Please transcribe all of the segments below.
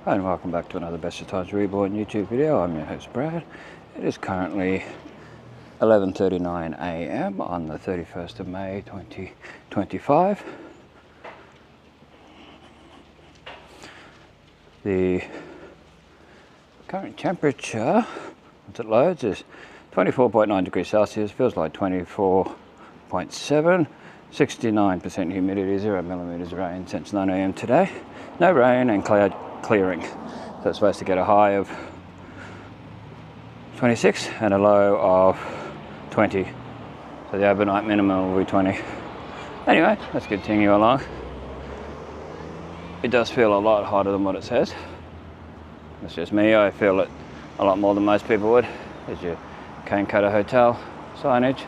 Hi and welcome back to another Bestestimes Reborn YouTube video. I'm your host Brad. It is currently 11:39 AM on the 31st of May 2025. The current temperature, once it loads, is 24.9 degrees Celsius, feels like 24.7, 69% humidity, 0 millimeters of rain since 9 AM today. No rain and cloud clearing. So it's supposed to get a high of 26 and a low of 20. So the overnight minimum will be 20. Anyway, let's continue along. It does feel a lot hotter than what it says. It's just me, I feel it a lot more than most people would. There's your Cane Cutter Hotel signage.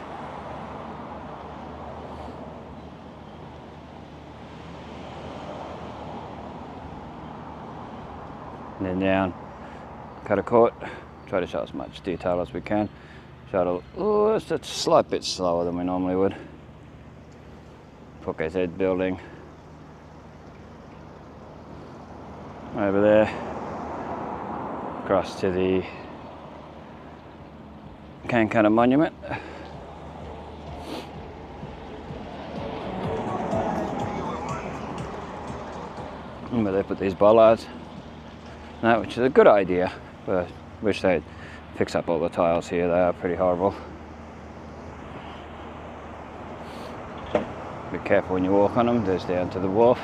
And then down Cutter Court. Try to show as much detail as we can. Shuttle, oh, it's a slight bit slower than we normally would. Poke's Head building. Over there. Across to the Cane Cutter Monument. And where they put these bollards. No, which is a good idea, but I wish they'd fix up all the tiles here. They are pretty horrible. Be careful when you walk on them. There's down to the wharf,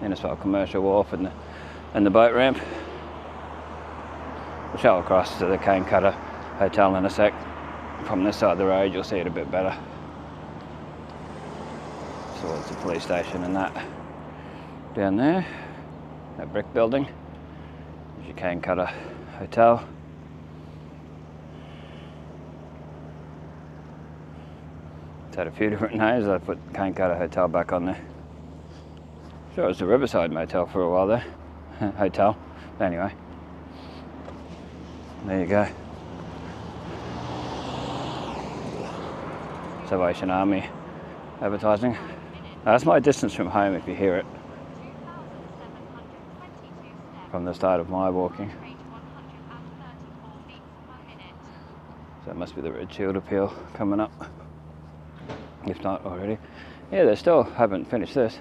Innisfail commercial wharf, and the boat ramp. We'll show across to the Cane Cutter Hotel in a sec. From this side of the road, you'll see it a bit better. So it's the police station and that down there. That brick building. There's your Cane Cutter Hotel. It's had a few different names. I put Cane Cutter Hotel back on there. Sure, it was the Riverside Motel for a while there. Hotel. Anyway. There you go. Salvation Army advertising. That's my distance from home if you hear it. From the start of my walking. So it must be the Red Shield appeal coming up. If not already. Yeah, they still haven't finished this.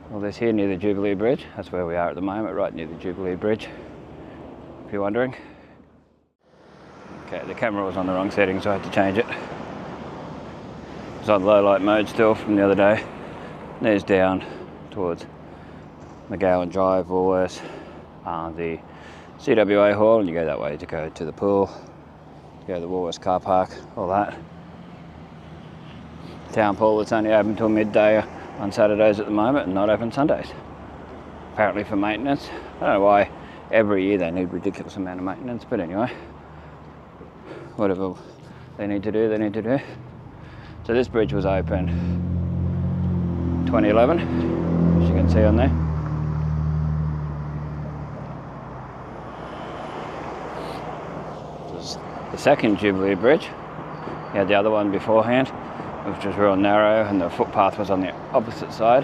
Well, this here near the Jubilee Bridge. That's where we are at the moment, right near the Jubilee Bridge. If you're wondering. Okay, the camera was on the wrong setting, so I had to change it. It's on low light mode still from the other day. There's down towards McGowan Drive, Woolworths, the CWA Hall, and you go that way to go to the pool, go to the Woolworths car park, all that. Town pool that's only open till midday on Saturdays at the moment and not open Sundays. Apparently for maintenance. I don't know why every year they need a ridiculous amount of maintenance, but anyway, whatever they need to do, they need to do. So this bridge was open 2011, as you can see on there. The second Jubilee Bridge. You had the other one beforehand, which was real narrow, and the footpath was on the opposite side.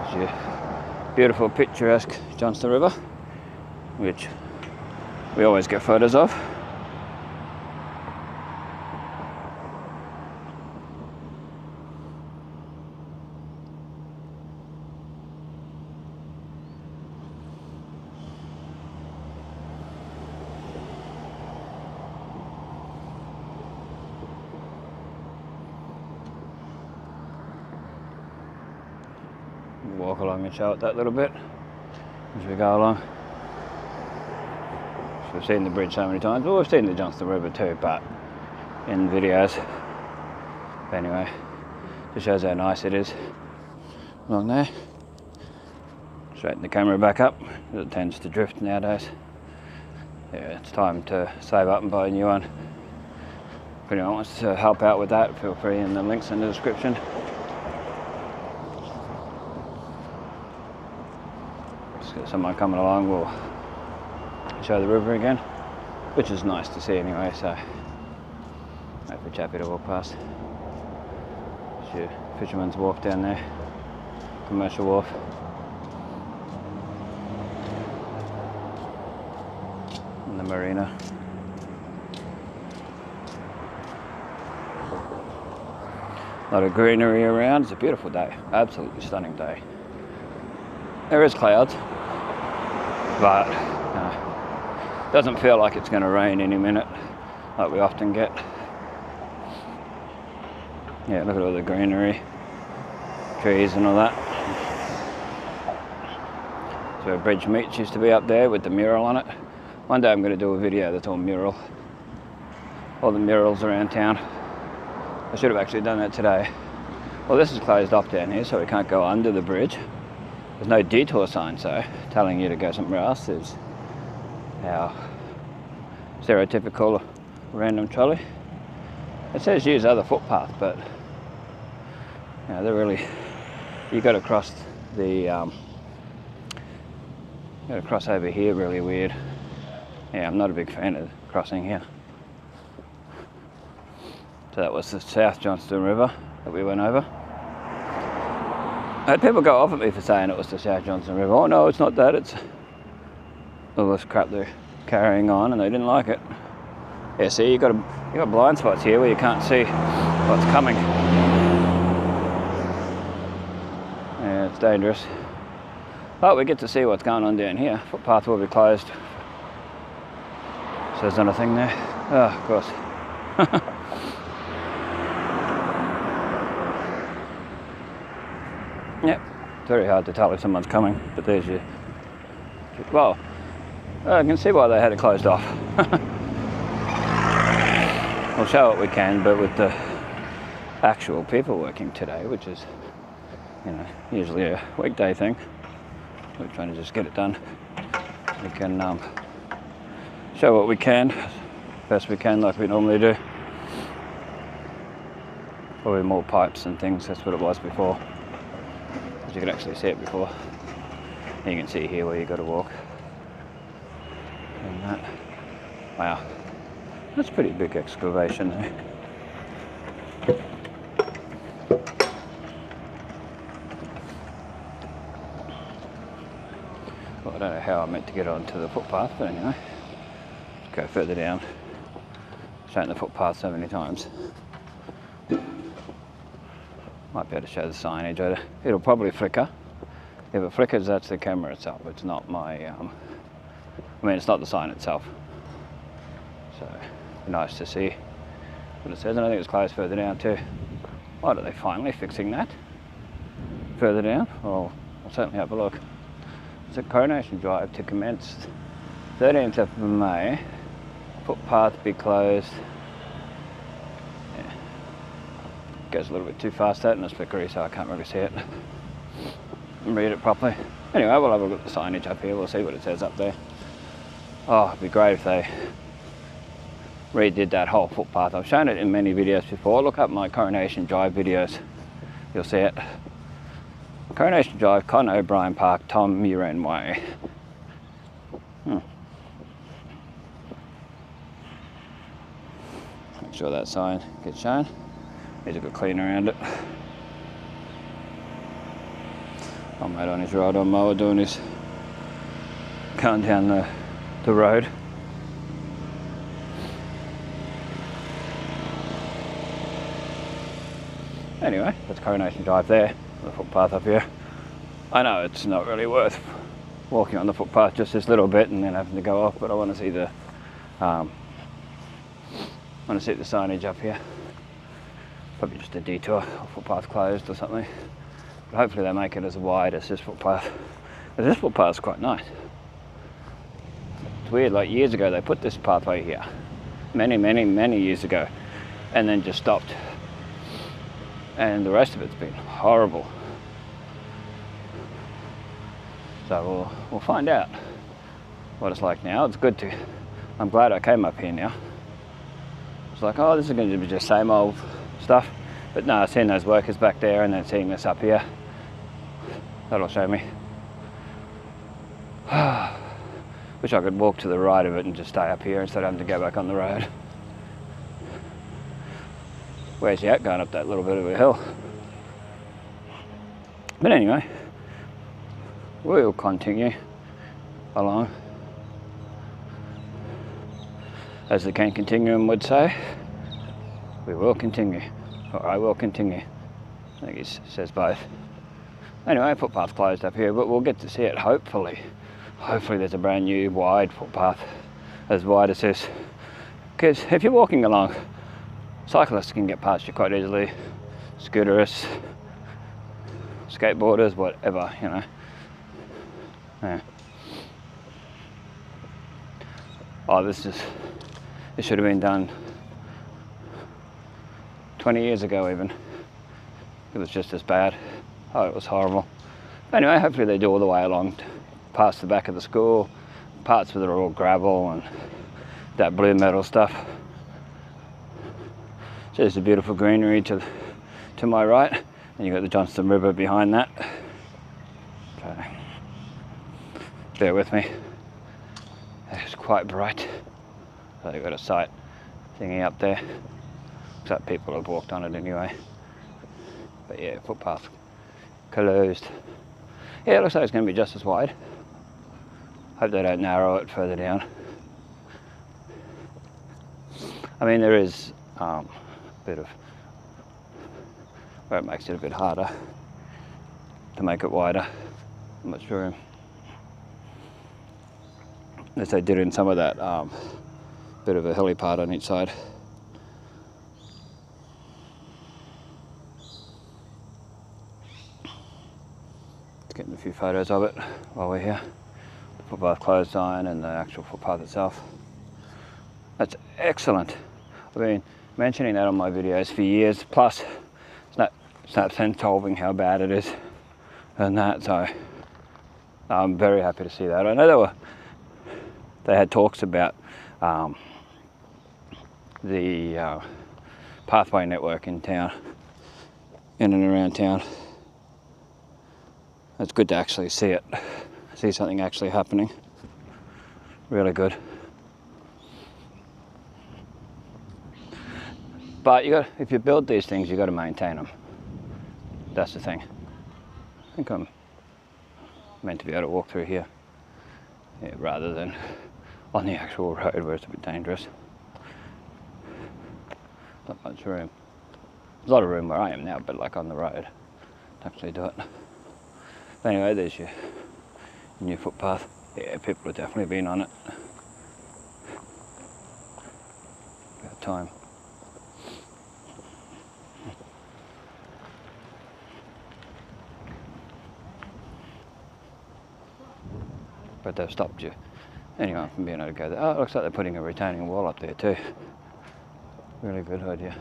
There's your beautiful picturesque Johnston River, which we always get photos of. Walk along and show it that little bit as we go along. So we've seen the bridge so many times. Well, we've seen the Johnston River too, but in videos. But anyway, just shows how nice it is along there. Straighten the camera back up, it tends to drift nowadays. Yeah, it's time to save up and buy a new one. If anyone wants to help out with that, feel free, and the links in the description. Got someone coming along, we'll show the river again, which is nice to see anyway. So Wait for Chappie to walk past. It's your fisherman's wharf down there. Commercial wharf. And the marina. A lot of greenery around. It's a beautiful day. Absolutely stunning day. There is clouds, but doesn't feel like it's going to rain any minute like we often get. Yeah, look at all the greenery, trees and all that. So Bridge Meats used to be up there with the mural on it. One day I'm going to do a video that's all mural. All the murals around town. I should have actually done that today. Well, this is closed off down here, so we can't go under the bridge. There's no detour sign, so telling you to go somewhere else is our stereotypical random trolley. It says use other footpath, but you know, they're really, you got to cross the, got to cross over here really weird. Yeah, I'm not a big fan of crossing here. So that was the South Johnston River that we went over. I had people go off at me for saying it was the South Johnston River. Oh no, it's not that, it's all this crap they're carrying on, and they didn't like it. Yeah, see, you got blind spots here where you can't see what's coming. Yeah, it's dangerous. But we get to see what's going on down here. Footpath will be closed. Says on a thing there. Oh, of course. Yep, it's very hard to tell if someone's coming, but there's your... Well, I can see why they had it closed off. We'll show what we can, but with the actual people working today, which is, you know, usually a weekday thing, we're trying to just get it done. We can show what we can, best we can, like we normally do. Probably more pipes and things, that's what it was before. You could actually see it before. You can see here where you got to walk. And that. Wow, that's a pretty big excavation there. Well, I don't know how I meant to get onto the footpath, but anyway, let's go further down. Shown the footpath so many times. Might be able to show the signage. It'll probably flicker. If it flickers, that's the camera itself. It's not my, I mean, it's not the sign itself. So, nice to see what it says. And I think it's closed further down too. What, are they finally fixing that? Further down? Well, I'll certainly have a look. It's a Coronation Drive to commence 13th of May. Footpath be closed. Goes a little bit too fast that, and it's flickery, so I can't really see it and read it properly. Anyway, we'll have a look at the signage up here. We'll see what it says up there. Oh, it'd be great if they redid that whole footpath. I've shown it in many videos before. Look up my Coronation Drive videos. You'll see it. Coronation Drive, Con O'Brien Park, Tom Muren Way. Make sure that sign gets shown. Needs a good clean around it. Old mate on his ride-on mower doing his going down the road. Anyway, that's Coronation Drive there, the footpath up here. I know it's not really worth walking on the footpath just this little bit and then having to go off, but I want to see the signage up here. Probably just a detour, or footpath closed or something. But hopefully they make it as wide as this footpath. But this footpath's quite nice. It's weird, like years ago they put this pathway here. Many years ago. And then just stopped. And the rest of it's been horrible. So we'll find out what it's like now. It's good to, I'm glad I came up here now. It's like, oh, this is going to be just same old stuff, but no, seeing those workers back there and then seeing this up here, that'll show me. Wish I could walk to the right of it and just stay up here instead of having to go back on the road. where's he at going up that little bit of a hill? But anyway, we'll continue along. As the Can Continuum would say, we will continue, or I will continue. I think it says both. Anyway, footpath closed up here, but we'll get to see it hopefully. Hopefully there's a brand new wide footpath, as wide as this. Because if you're walking along, cyclists can get past you quite easily. Scooterists, skateboarders, whatever, you know. Yeah. Oh, this should have been done 20 years ago even. It was just as bad. Oh, it was horrible. Anyway, hopefully they do all the way along past the back of the school, parts where they're all gravel and that blue metal stuff. So there's a beautiful greenery to my right, and you've got the Johnston River behind that. So, bear with me. It's quite bright. So you've got a sight thingy up there. Looks like people have walked on it anyway. But yeah, footpath closed. Yeah, it looks like it's going to be just as wide. Hope they don't narrow it further down. I mean, there is a bit of where it makes it a bit harder to make it wider. Much room. As they did in some of that bit of a hilly part on each side. Getting a few photos of it while we're here. The footpath closed sign and the actual footpath itself. That's excellent. I've been mentioning that on my videos for years, plus Snapchat told me how bad it is and that, so I'm very happy to see that. I know they had talks about the pathway network in town, in and around town. It's good to actually see it, see something actually happening. Really good. But if you build these things, you got to maintain them. That's the thing. I think I'm meant to be able to walk through here, yeah, rather than on the actual road where it's a bit dangerous. Not much room. There's a lot of room where I am now, but like on the road to actually do it. Anyway, there's your new footpath. Yeah, people have definitely been on it. About time. But they've stopped you, anyone from being able to go there. Oh, it looks like they're putting a retaining wall up there too. Really good idea.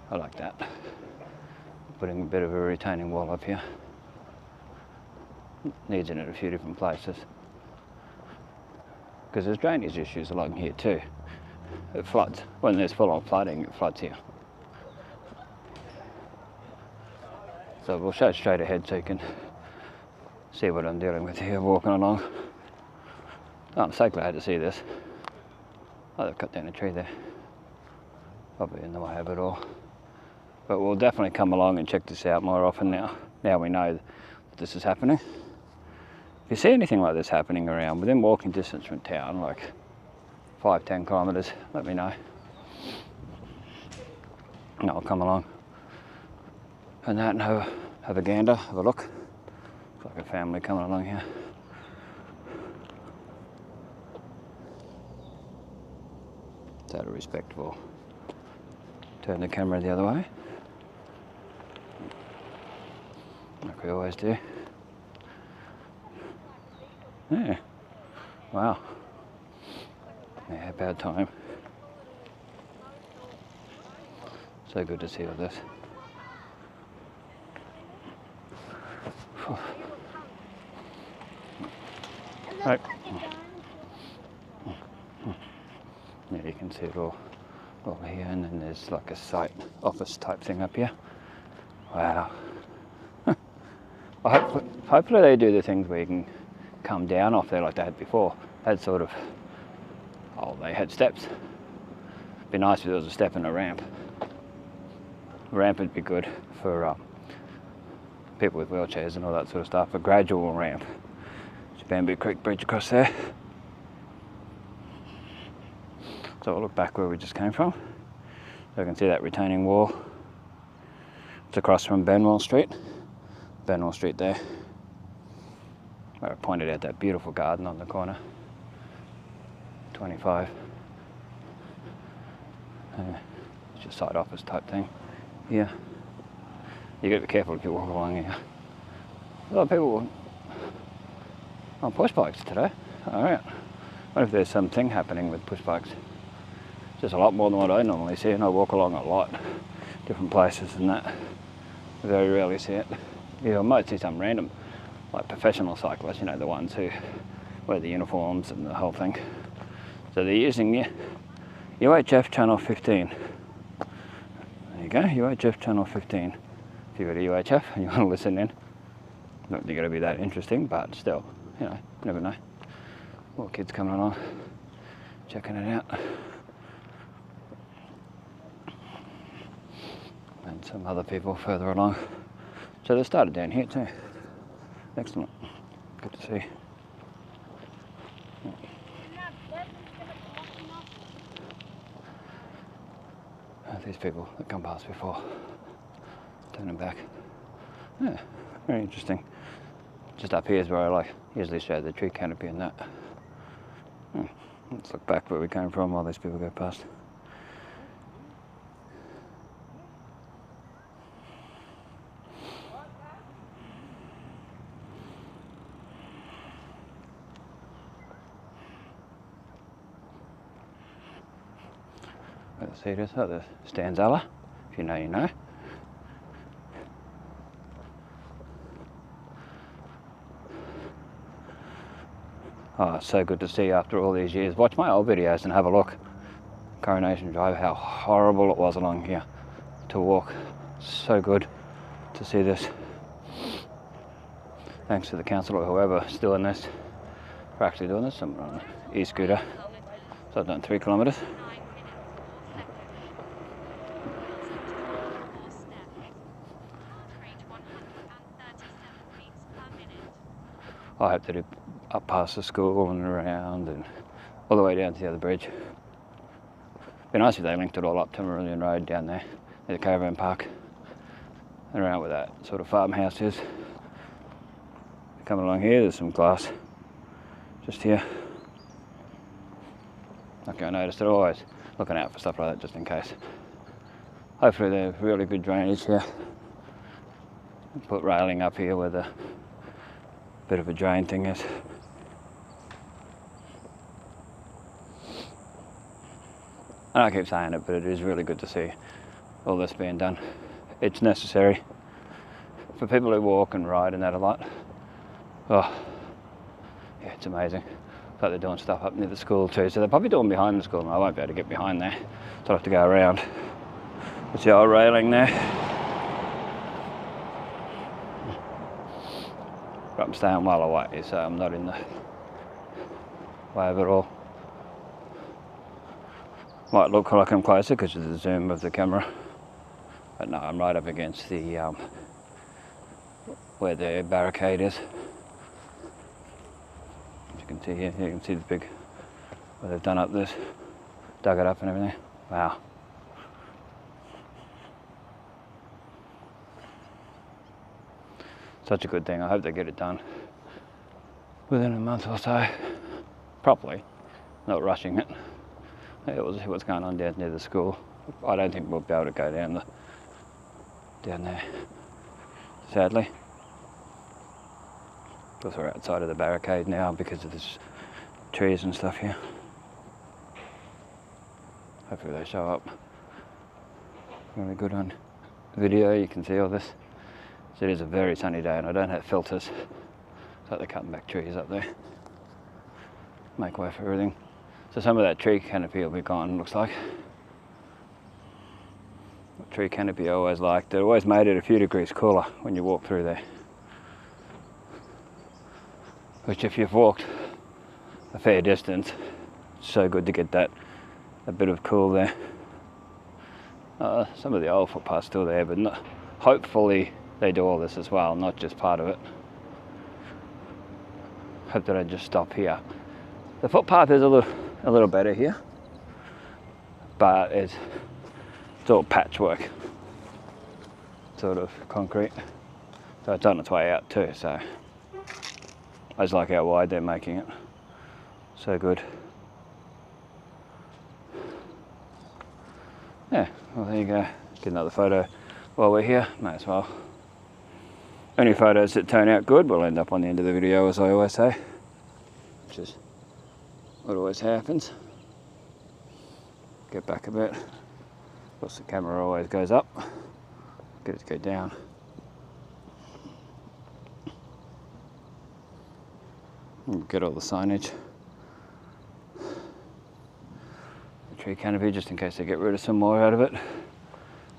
I like that. Putting a bit of a retaining wall up here. Needs it in a few different places. Because there's drainage issues along here too. It floods. When there's full on flooding, it floods here. So we'll show straight ahead so you can see what I'm dealing with here walking along. Oh, I'm so glad to see this. Oh, they've cut down a tree there. Probably in the way of it all. But we'll definitely come along and check this out more often now. Now we know that this is happening. If you see anything like this happening around within walking distance from town, like 5-10 kilometres, let me know. And I'll come along and that and have a gander, have a look. Looks like a family coming along here. Is that a respectable? Turn the camera the other way. Like we always do. Yeah. Wow. Yeah, bad time. So good to see all this. Right. Yeah, you can see it all over here, and then there's like a site office type thing up here. Wow. Well, hopefully they do the things where you can come down off there like they had before. They had sort of, they had steps. It'd be nice if there was a step and a ramp. A ramp would be good for people with wheelchairs and all that sort of stuff. A gradual ramp. There's Bamboo Creek Bridge across there. So I'll look back where we just came from. So you can see that retaining wall. It's across from Benwell Street. Benwell Street there. Where I pointed out that beautiful garden on the corner. 25. It's just side office type thing. Yeah. You gotta be careful if you walk along here. A lot of people on push bikes today. Alright. What if there's something happening with push bikes? Just a lot more than what I normally see, and I walk along a lot. Different places and that. I very rarely see it. Yeah, I might see some random, like professional cyclists, you know, the ones who wear the uniforms and the whole thing. So they're using UHF channel 15. There you go, UHF channel 15. If you've got a UHF and you want to listen in, not that you're going to be that interesting, but still, you know, never know. More kids coming along, checking it out. And some other people further along. So they started down here too. Excellent. Good to see. These people that come past before, turning back. Yeah, very interesting. Just up here is where I usually show the tree canopy and that. Let's look back where we came from while these people go past. Where the seat is, oh, the Stanzella, if you know, you know. Oh, it's so good to see after all these years. Watch my old videos and have a look. Coronation Drive, how horrible it was along here to walk. So good to see this. Thanks to the council or whoever's doing this, for actually doing this. I'm on an e-scooter, so I've done 3 kilometres. I hope to do up past the school and around and all the way down to the other bridge. It'd be nice if they linked it all up to Marillion Road down there, near the caravan park, and around where that sort of farmhouse is. Coming along here, there's some glass just here. Like I noticed, they're always looking out for stuff like that just in case. Hopefully there's really good drainage here. Put railing up here where the bit of a drain thing is. And I keep saying it, but it is really good to see all this being done. It's necessary for people who walk and ride and that a lot. Oh, yeah, it's amazing. It's like they're doing stuff up near the school too. So they're probably doing behind the school, and I won't be able to get behind there. So I'll have to go around. There's the old railing there. But I'm staying well away, so I'm not in the way of it all. Might look like I'm closer because of the zoom of the camera, but no, I'm right up against the where the barricade is. As you can see here, you can see the big where they've done up this, dug it up and everything. Wow. Such a good thing. I hope they get it done within a month or so, properly, not rushing it. We'll see what's going on down near the school. I don't think we'll be able to go down there, sadly. Because we're outside of the barricade now because of this trees and stuff here. Hopefully they show up. Really good on video, you can see all this. So it is a very sunny day and I don't have filters. It's like they're cutting back trees up there. Make way for everything. So some of that tree canopy will be gone, looks like. The tree canopy I always liked. It always made it a few degrees cooler when you walk through there. Which if you've walked a fair distance, it's so good to get that a bit of cool there. Some of the old footpaths still there, but not, hopefully they do all this as well, not just part of it. Hope that I just stop here. The footpath is a little better here, but it's all patchwork, sort of concrete. So it's on its way out too, so I just like how wide they're making it. So good. Yeah, well there you go. Get another photo while we're here, might as well. Any photos that turn out good will end up on the end of the video, as I always say, which is what always happens. Get back a bit. Of course the camera always goes up. Get it to go down. Get all the signage. The tree canopy, just in case they get rid of some more out of it.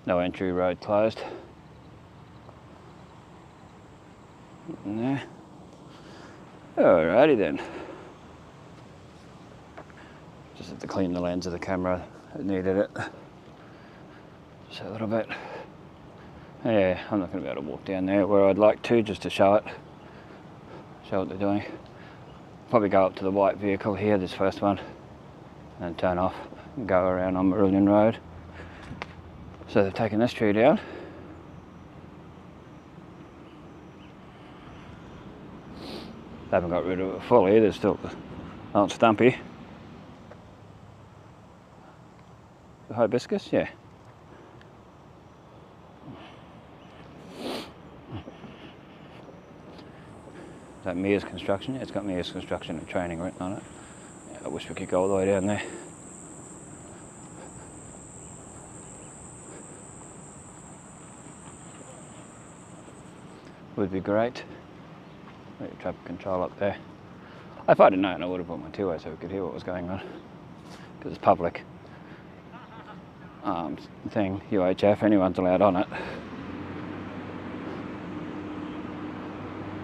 No entry, road closed. There. Alrighty then. Just had to clean the lens of the camera. It needed it. Just a little bit. Yeah, I'm not going to be able to walk down there where I'd like to, just to show it. Show what they're doing. Probably go up to the white vehicle here, this first one, and turn off and go around on Marillion Road. So they've taken this tree down. They haven't got rid of it fully, there's still the old stumpy. The hibiscus, yeah. Is that Mia's Construction? Yeah, it's got Mia's Construction and Training written on it. Yeah, I wish we could go all the way down there. Would be great. Traffic control up there. If I'd have known, I would have put my two-way so we could hear what was going on. Because it's public thing, UHF, anyone's allowed on it.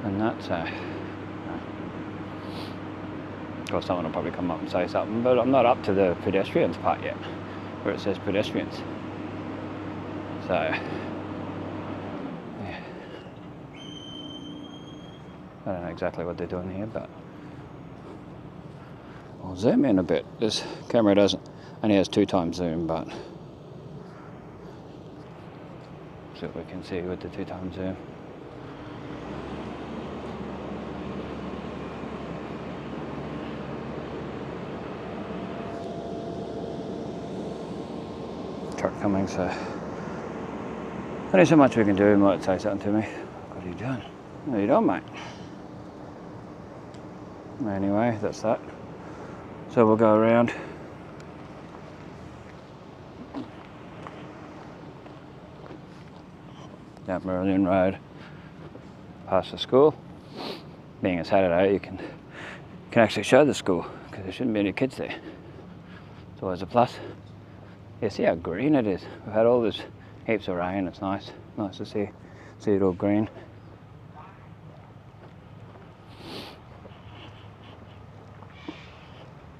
And that's of course someone will probably come up and say something, but I'm not up to the pedestrians part yet, where it says pedestrians. So, yeah. I don't know exactly what they're doing here, but I'll zoom in a bit. This camera only has 2x zoom, but see what we can see with the 2x zoom. Truck coming, so only so much we can do. He might say something to me. What are you doing? What are you doing, mate? Anyway, that's that. So we'll go around. Down Marillion Road, past the school. Being a Saturday, you can actually show the school because there shouldn't be any kids there. It's always a plus. Yeah, see how green it is. We've had all this heaps of rain. It's nice to see it all green.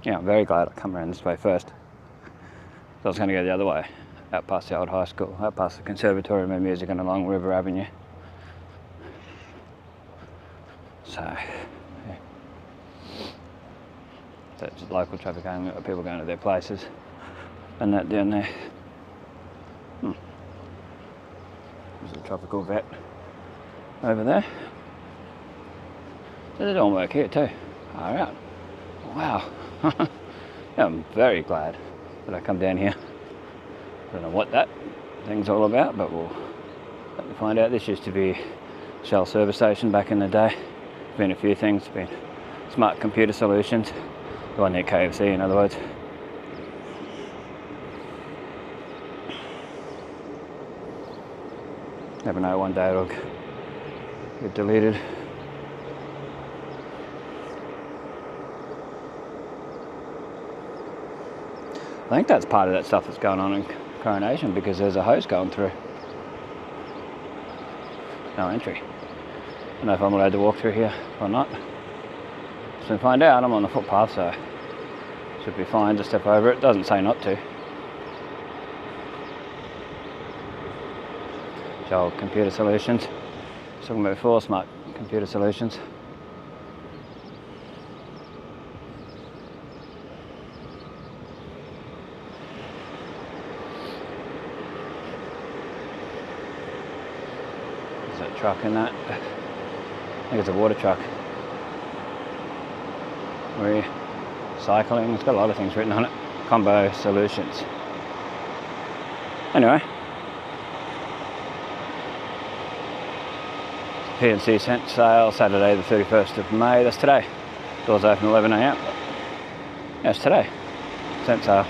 Yeah, I'm very glad I come around this way first. So I was going to go the other way, out past the old high school, out past the Conservatorium of Music and along River Avenue. So, yeah. So it's local traffic going, people going to their places, and that down there. There's a tropical vet over there. So they're doing work here too. Alright. Wow. Yeah, I'm very glad that I come down here. I don't know what that thing's all about, but we'll find out. This used to be Shell service station back in the day. Been a few things, been smart computer solutions. The one near KFC, in other words. Never know, one day it'll get deleted. I think that's part of that stuff that's going on in Coronation, because there's a hose going through. No entry. I don't know if I'm allowed to walk through here or not. So find out. I'm on the footpath, so should be fine to step over it. Doesn't say not to. old computer solutions. Talking about before, smart computer solutions. There's a truck in that. I think it's a water truck. Recycling, it's got a lot of things written on it. Combo solutions. Anyway. TTC Sent sale, Saturday the 31st of May, that's today. Doors open 11 AM. Yes, today. Sent sale.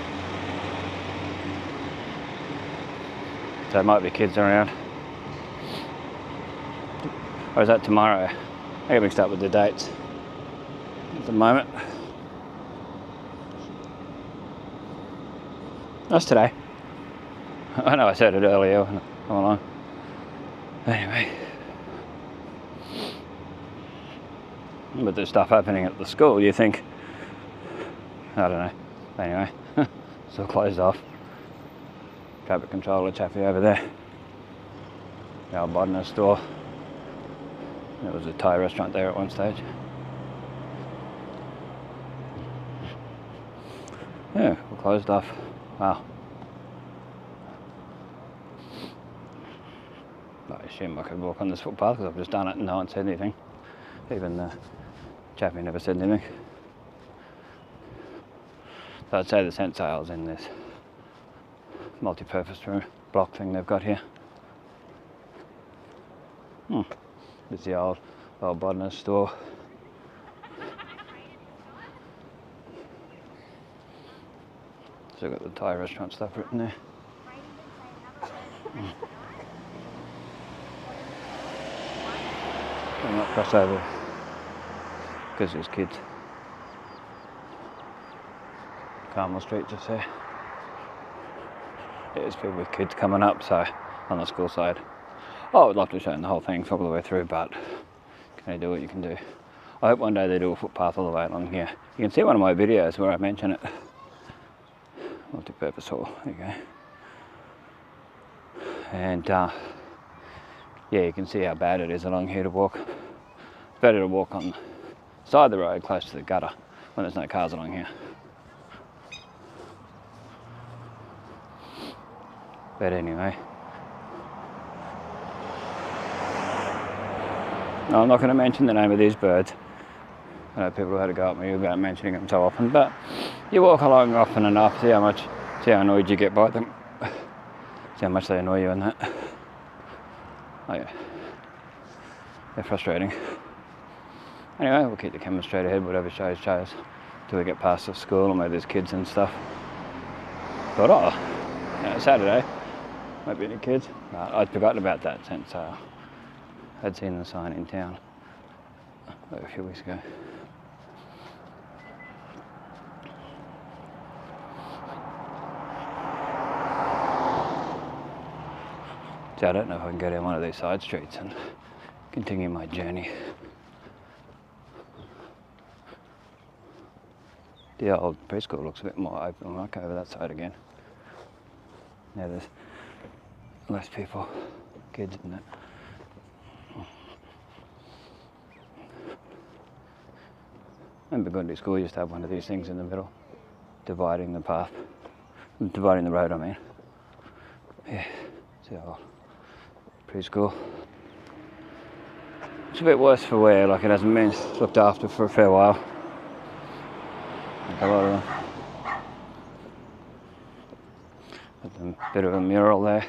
So there might be kids around. Or is that tomorrow? I get mixed up with the dates at the moment. That's today. I know I said it earlier when I come along. Anyway. But there's stuff happening at the school, you think, I don't know. Anyway, it's all closed off. Traffic controller chappy over there. The old Warrina store. There was a Thai restaurant there at one stage. Yeah, all closed off. Wow. I assume I could walk on this footpath because I've just done it and no one said anything. Even the chappie never said anything. So I'd say the Sent sale's in this multi-purpose room block thing they've got here. It's the old Warrina store. So got the Thai restaurant stuff written there. I'm not cross over because there's kids. Carmel Street just there. There's people with kids coming up, so on the school side. Oh, I would love to show them the whole thing all the way through, but can you do what you can do? I hope one day they do a footpath all the way along here. You can see one of my videos where I mention it. Multi-purpose hall, there you go. And yeah, you can see how bad it is along here to walk. It's better to walk on the side of the road close to the gutter when there's no cars along here. But anyway, no, I'm not going to mention the name of these birds. I know people had to go at me about mentioning them so often, but you walk along often enough, see how annoyed you get by them. See how much they annoy you in that. Oh yeah, they're frustrating. Anyway, we'll keep the camera straight ahead, whatever shows, till we get past the school and where there's kids and stuff. But Saturday, won't be any kids. I'd forgotten about that Sent sale. I'd seen the sign in town a few weeks ago. So I don't know if I can go down one of these side streets and continue my journey. The old preschool looks a bit more open. I might go over that side again. Now there's less people, kids in it. I remember going to school, you used to have one of these things in the middle, dividing the path, dividing the road, I mean. Yeah, it's the old preschool. It's a bit worse for wear, like it hasn't been looked after for a fair while. Like a lot of them. A bit of a mural there.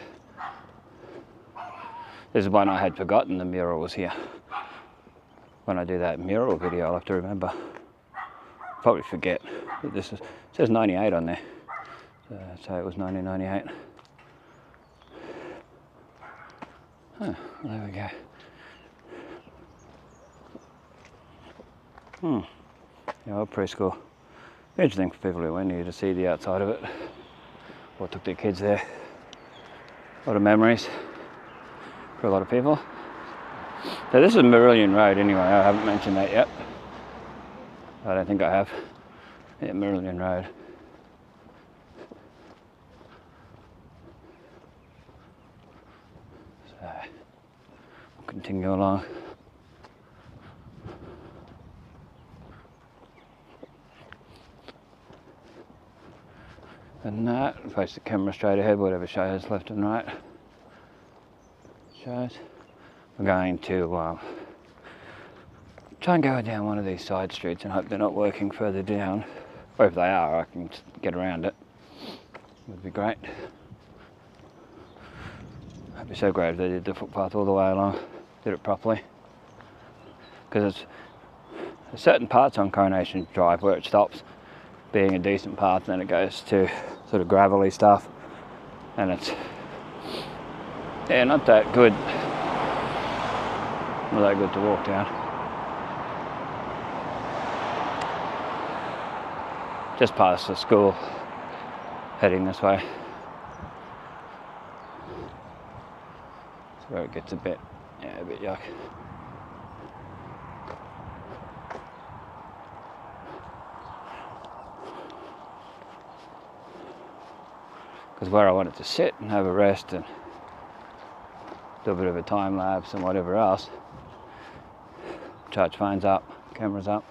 This is one I had forgotten the mural was here. When I do that mural video, I'll have to remember. Probably forget. But this is, it says 98 on there. So it was 1998. Oh, there we go. The old preschool. Interesting for people who went here to see the outside of it. Or took their kids there. A lot of memories for a lot of people. So this is Marillion Road anyway, I haven't mentioned that yet. I don't think I have. Yeah, Marillion Road. So we'll continue along. And that, face the camera straight ahead, whatever shows left and right shows. We're going to try and go down one of these side streets and hope they're not working further down. Or if they are, I can get around it. Would be great. It'd be so great if they did the footpath all the way along, did it properly. Because there's certain parts on Coronation Drive where it stops being a decent path, and then it goes to sort of gravelly stuff, and it's not that good. Not that good to walk down. Just past the school, heading this way. That's where it gets a bit yuck. Because where I wanted to sit and have a rest and do a bit of a time lapse and whatever else, charge phones up, cameras up,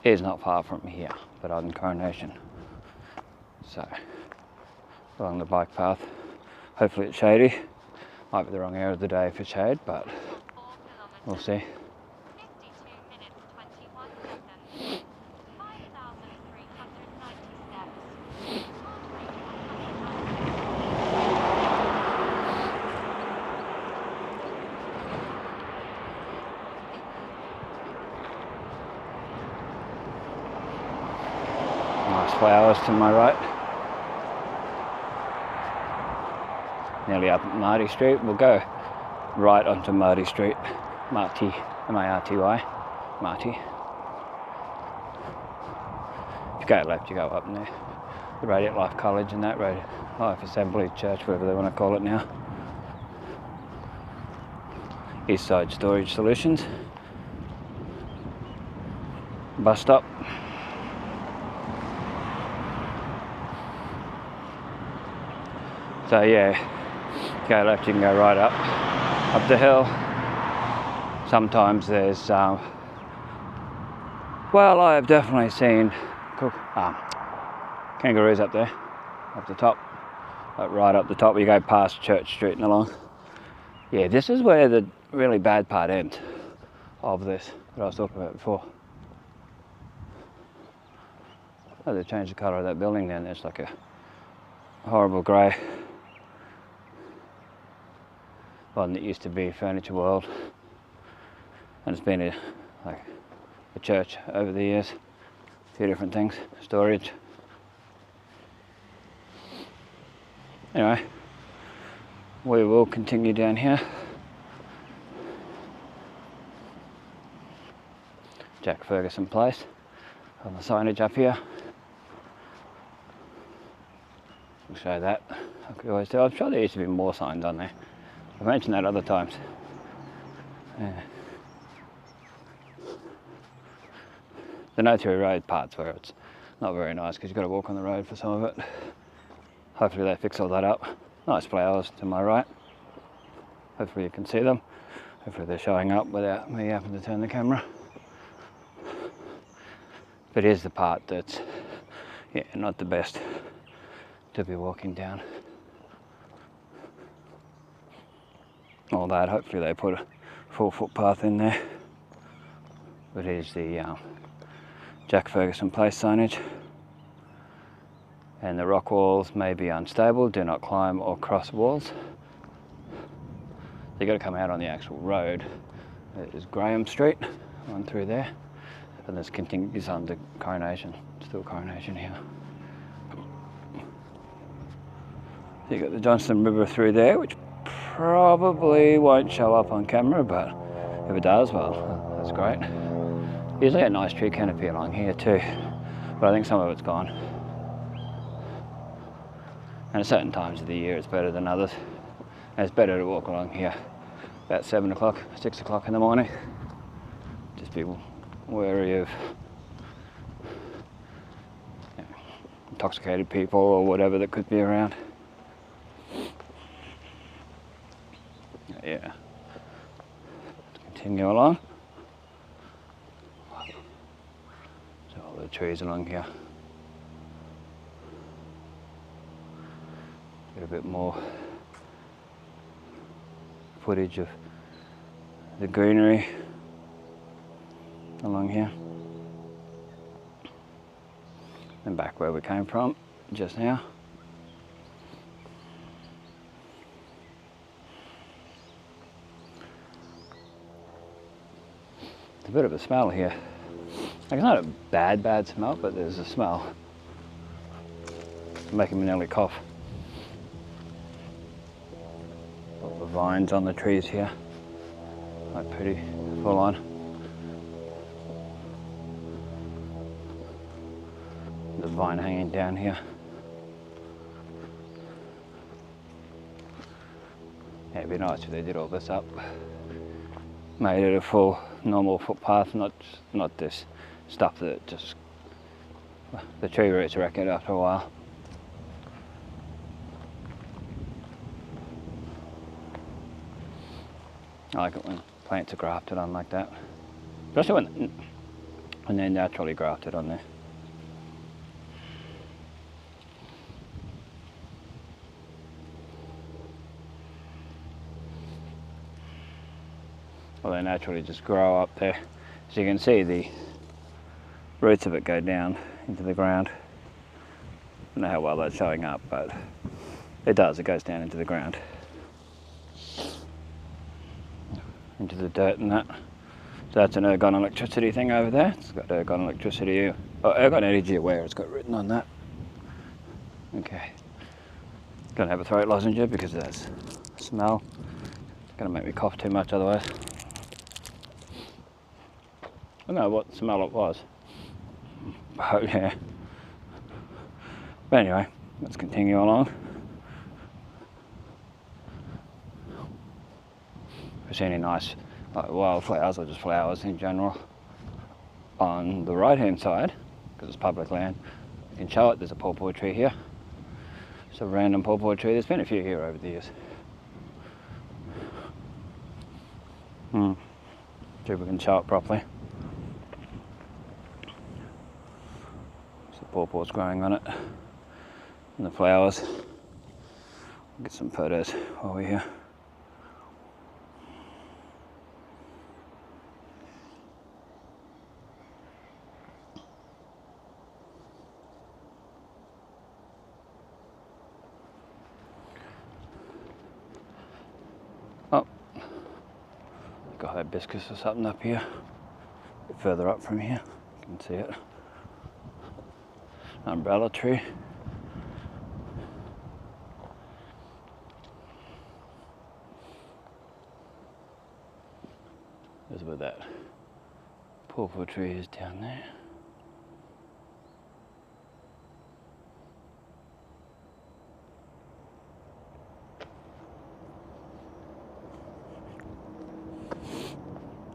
is not far from here, but on Coronation. So, along the bike path, hopefully it's shady. Might be the wrong area of the day for shade, but we'll see. Nice flowers to my right. Nearly up at Marty Street. We'll go right onto Marty Street. Marty, M-A-R-T-Y. Marty. If you go left, you go up there. The Radiant Life College and that Radiant Life Assembly Church, whatever they want to call it now. East Side Storage Solutions. Bus stop. So yeah, go left, you can go right up the hill. Sometimes there's, well, I have definitely seen kangaroos up there, up the top, like right up the top. You go past Church Street and along. Yeah, this is where the really bad part ends of this that I was talking about before. Oh, they changed the colour of that building then. There's like a horrible grey. One that used to be Furniture World, and it's been a church over the years. A few different things, storage. Anyway, we will continue down here. Jack Ferguson Place on the signage up here. We'll show that, like we always do. I'm sure there used to be more signs on there. I mentioned that other times. Yeah. The no through road parts where it's not very nice because you've got to walk on the road for some of it. Hopefully they fix all that up. Nice flowers to my right. Hopefully you can see them. Hopefully they're showing up without me having to turn the camera. But here's the part that's not the best to be walking down. All that, hopefully they put a full footpath in there. But here's the Jack Ferguson Place signage. And the rock walls may be unstable, do not climb or cross walls. You've got to come out on the actual road. There's Graham Street, on through there. And this continues on to Coronation, still Coronation here. So you've got the Johnston River through there, which probably won't show up on camera, but if it does, well, that's great. Usually a nice tree canopy along here too, but I think some of it's gone. And at certain times of the year it's better than others. And it's better to walk along here about 7 o'clock, 6 o'clock in the morning. Just be wary of intoxicated people or whatever that could be around. continue along. So all the trees along here. Get a bit more footage of the greenery along here. And back where we came from just now. It's a bit of a smell here. Like, it's not a bad smell, but there's a smell. It's making me nearly cough. All the vines on the trees here. Like pretty full on. The vine hanging down here. Yeah, it'd be nice if they did all this up. Made it a full normal footpath, not this stuff that just the tree roots wreck it after a while. I like it when plants are grafted on like that, especially when they're naturally grafted on there. Well, they naturally just grow up there. As you can see, the roots of it go down into the ground. I don't know how well that's showing up, but it does, it goes down into the ground. Into the dirt and that. So that's an ergon electricity thing over there. It's got ergon electricity, ergon energy aware, it's got written on that. Okay. Gonna have a throat lozenge because of that smell. It's gonna make me cough too much otherwise. I don't know what smell it was. Oh yeah. But anyway, let's continue along. If you see any nice wildflowers or just flowers in general on the right hand side, because it's public land, you can show it. There's a pawpaw tree here. It's a random pawpaw tree. There's been a few here over the years. See if we can show it properly. Pawpaws growing on it, and the flowers. We'll get some photos while we're here. Oh, got hibiscus or something up here. A bit further up from here, you can see it. Umbrella tree. There's where that pawpaw tree is down there.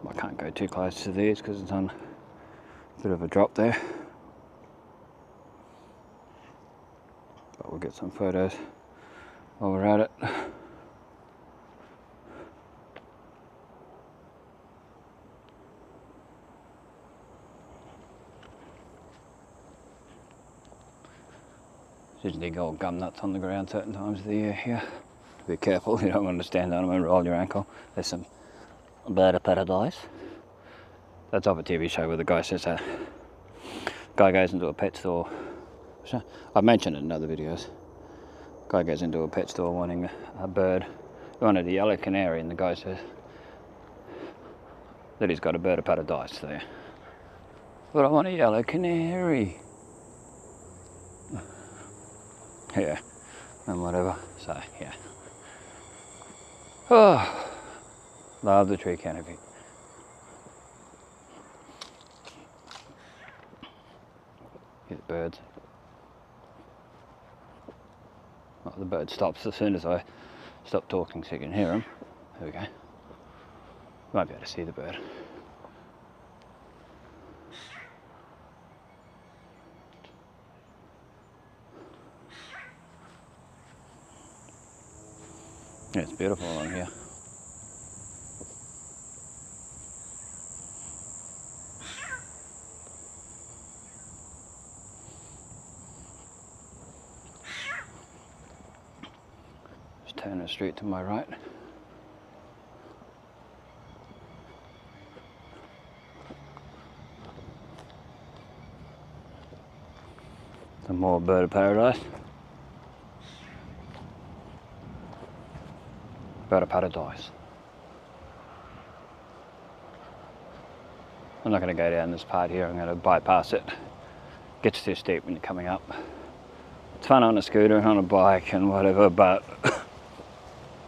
I can't go too close to these because it's on a bit of a drop there. But we'll get some photos while we're at it. There's usually gold gum nuts on the ground certain times of the year here. Be careful, you don't want to stand on them and roll your ankle. There's some bird of paradise. That's off a TV show where the guy says that guy goes into a pet store. I've mentioned it in other videos. Guy goes into a pet store wanting a bird. He wanted a yellow canary, and the guy says that he's got a bird of paradise there. But I want a yellow canary. Yeah, and whatever. So yeah. Oh, love the tree canopy. Here's birds. Well, the bird stops as soon as I stop talking so you can hear them. There we go. You won't be able to see the bird. Yeah, it's beautiful along here. turn the street to my right. Some more bird of paradise. Bird of paradise. I'm not going to go down this part here, I'm going to bypass it. Gets too steep when you're coming up. It's fun on a scooter and on a bike and whatever, but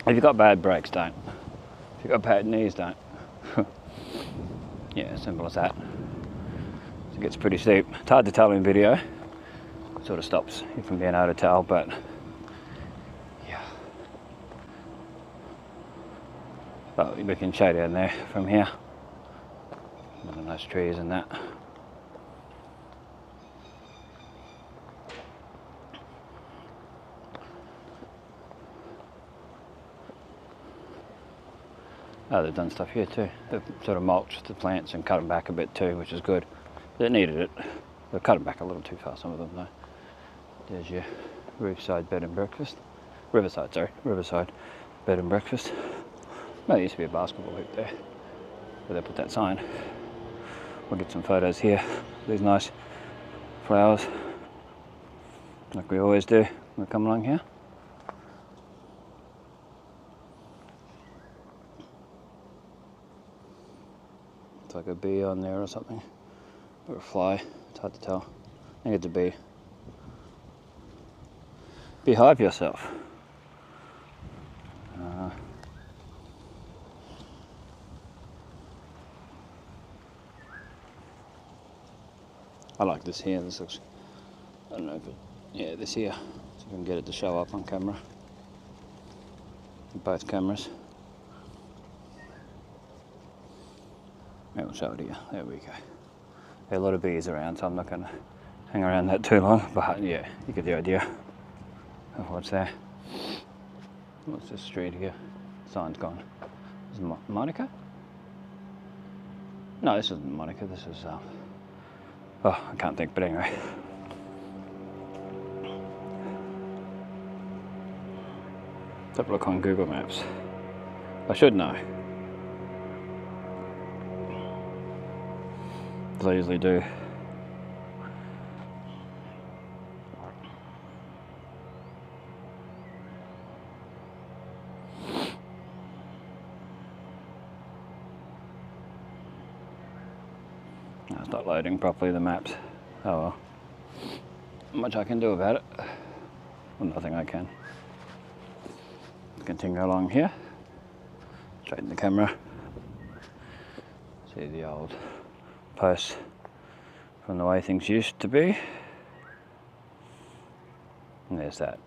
if you've got bad brakes, don't. If you've got bad knees, don't. Yeah, simple as that. It gets pretty steep. It's hard to tell in video. It sort of stops you from being able to tell, but yeah. But we can show down there from here. Look at those trees and that. Oh, they've done stuff here too. They've sort of mulched the plants and cut them back a bit too, which is good. They needed it. They've cut them back a little too far, some of them though. There's your roofside bed and breakfast. Riverside, sorry. Riverside bed and breakfast. Well, there used to be a basketball hoop there, but they put that sign. We'll get some photos here. These nice flowers, like we always do when we come along here. It's like a bee on there or something, or a fly, it's hard to tell. I think it's a bee. Beehive yourself. I like this here, this looks, I don't know if it, yeah, this here, so I can get it to show up on camera. Both cameras. Maybe we'll show it here, there we go. There are a lot of bees around, so I'm not going to hang around that too long, but yeah, you get the idea of what's there. What's this street here? Sign's gone. Is it Monica? No, this isn't Monica, this is, oh, I can't think, but anyway. Let's have a look on Google Maps. I should know. As I usually do. No, it's not loading properly, the maps. Oh well. Not much I can do about it. Well, nothing I can. Continue along here. Straighten the camera. See the old posts from the way things used to be. And there's that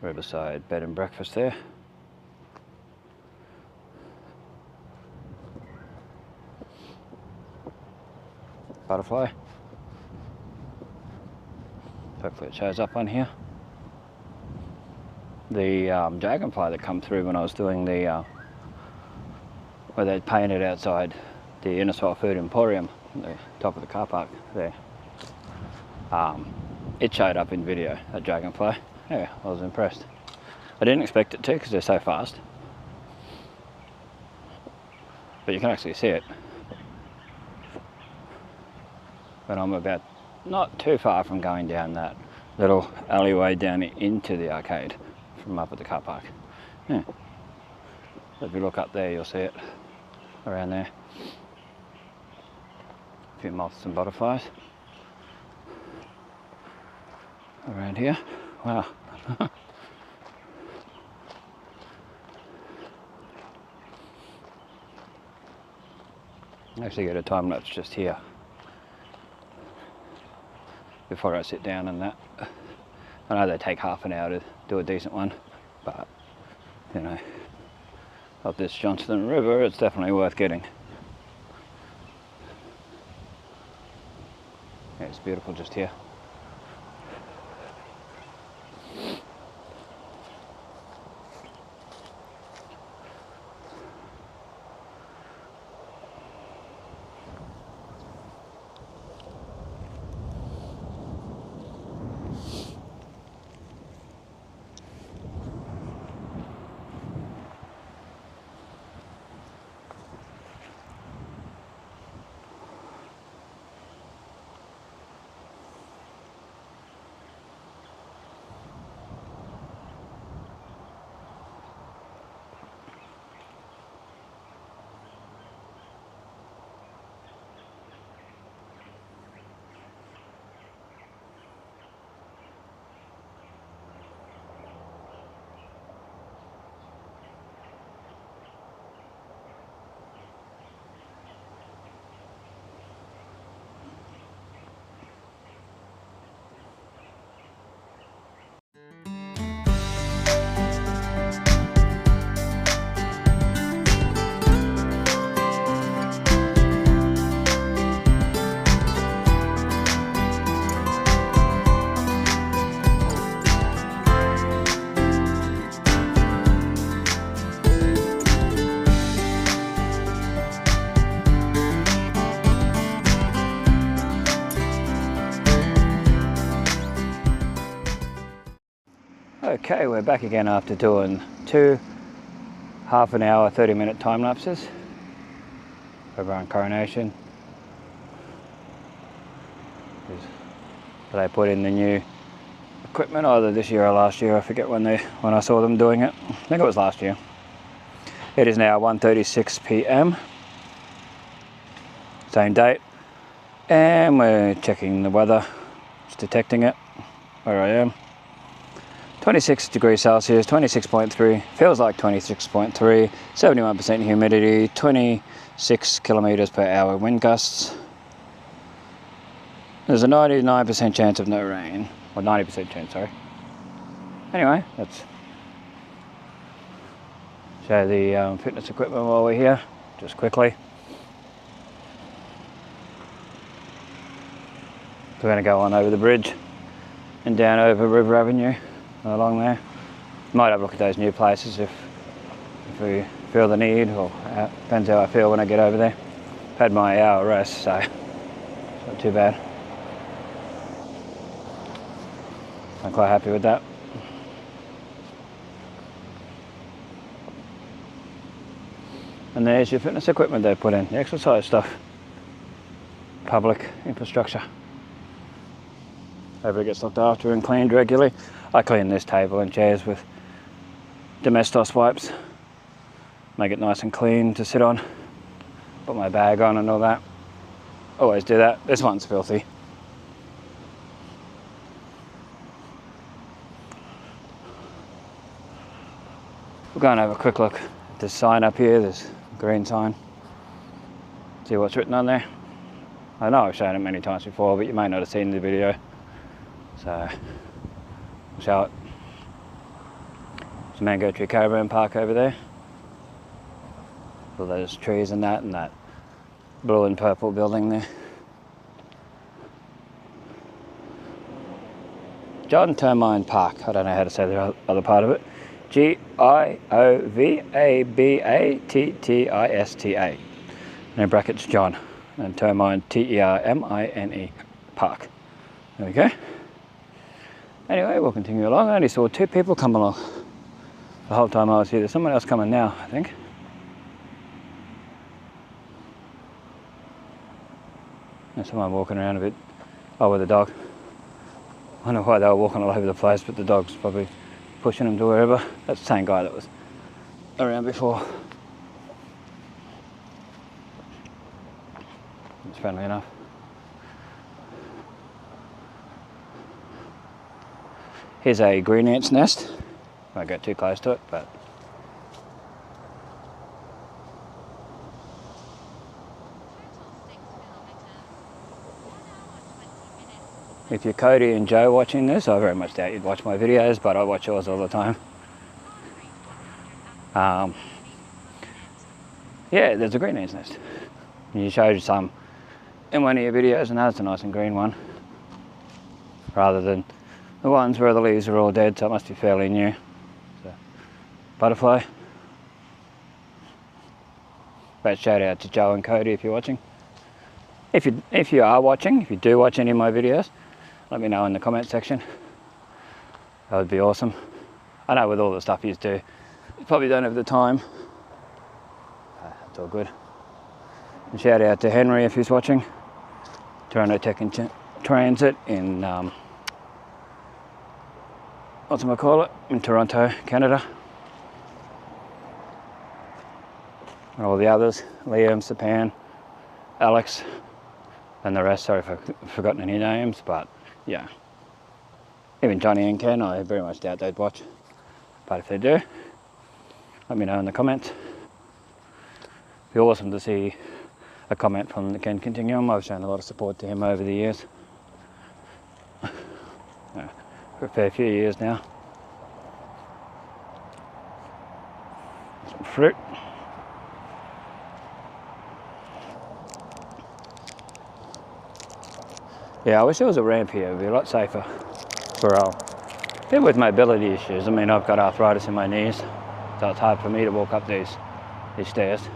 riverside bed and breakfast there. Butterfly. Hopefully it shows up on here. The dragonfly that come through when I was doing the where they painted outside the Innisfail Food Emporium, the top of the car park there. It showed up in video, that dragonfly. Yeah, I was impressed. I didn't expect it to because they're so fast. But you can actually see it. But I'm about not too far from going down that little alleyway down into the arcade from up at the car park. Yeah. So if you look up there, you'll see it around there. A few moths and butterflies around here. Wow. Actually get a time lapse just here before I sit down and that. I know they take half an hour to do a decent one, but you know, up this Johnston River, it's definitely worth getting. Yeah, it's beautiful just here. Okay, we're back again after doing 2 half-an-hour, 30-minute time lapses over on Coronation. They put in the new equipment either this year or last year. I forget when I saw them doing it. I think it was last year. It is now 1:36 p.m. Same date, and we're checking the weather, just detecting it where I am. 26 degrees Celsius, 26.3, feels like 26.3, 71% humidity, 26 kilometers per hour wind gusts. There's a 99% chance of no rain, or 90% chance, sorry. Anyway, let's show the fitness equipment while we're here, just quickly. So we're going to go on over the bridge and down over River Avenue along there. Might have a look at those new places if we feel the need, or depends how I feel when I get over there. Had my hour rest, so it's not too bad. I'm quite happy with that. And there's your fitness equipment they put in, the exercise stuff. Public infrastructure. Hopefully it gets looked after and cleaned regularly. I clean this table and chairs with Domestos wipes. Make it nice and clean to sit on. Put my bag on and all that. Always do that. This one's filthy. We're going to have a quick look at this sign up here, this green sign. See what's written on there. I know I've shown it many times before, but you may not have seen the video. So, I'll show it. It's a Mango Tree Caravan Park over there. All those trees and that blue and purple building there. John Termine Park. I don't know how to say the other part of it. G-I-O-V-A-B-A-T-T-I-S-T-A. And in brackets, John. And Termine, T-E-R-M-I-N-E, Park. There we go. Anyway, we'll continue along. I only saw 2 people come along the whole time I was here. There's someone else coming now, I think. There's someone walking around a bit. Oh, with a dog. I don't know why they were walking all over the place, but the dog's probably pushing them to wherever. That's the same guy that was around before. It's friendly enough. Here's a green ant's nest. Won't go too close to it, but if you're Cody and Joe watching this, I very much doubt you'd watch my videos, but I watch yours all the time. Yeah, there's a green ant's nest. You showed some in one of your videos, and that's a nice and green one, rather than the ones where the leaves are all dead, so it must be fairly new. So, butterfly. But shout out to Joe and Cody if you're watching. If you are watching, if you do watch any of my videos, let me know in the comment section. That would be awesome. I know with all the stuff you do, you probably don't have the time. It's all good. And shout out to Henry if he's watching. Toronto Tech and Transit in in Toronto, Canada. And all the others, Liam, Sepand, Alex, and the rest. Sorry if I've forgotten any names, but yeah. Even Johnny and Ken, I very much doubt they'd watch. But if they do, let me know in the comments. It'd be awesome to see a comment from the Ken Continuum. I've shown a lot of support to him over the years. For a fair few years now. Some fruit. Yeah, I wish there was a ramp here. It would be a lot safer for people with mobility issues. I mean, I've got arthritis in my knees, so it's hard for me to walk up these stairs.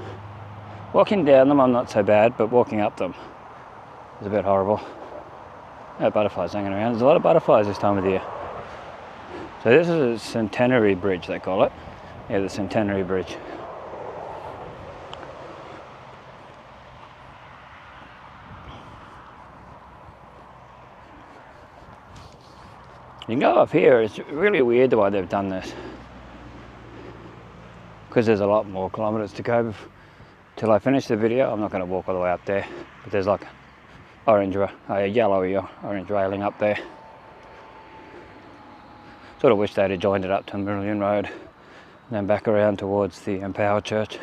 Walking down them I'm not so bad, but walking up them is a bit horrible. No butterflies hanging around. There's a lot of butterflies this time of the year. So this is a Centenary Bridge, they call it. Yeah, the Centenary Bridge. You can go up here. It's really weird the way they've done this, because there's a lot more kilometres to go till I finish the video. I'm not going to walk all the way up there, but there's like a yellowy orange railing up there. Sort of wish they'd have joined it up to Marillion Road and then back around towards the Empower Church.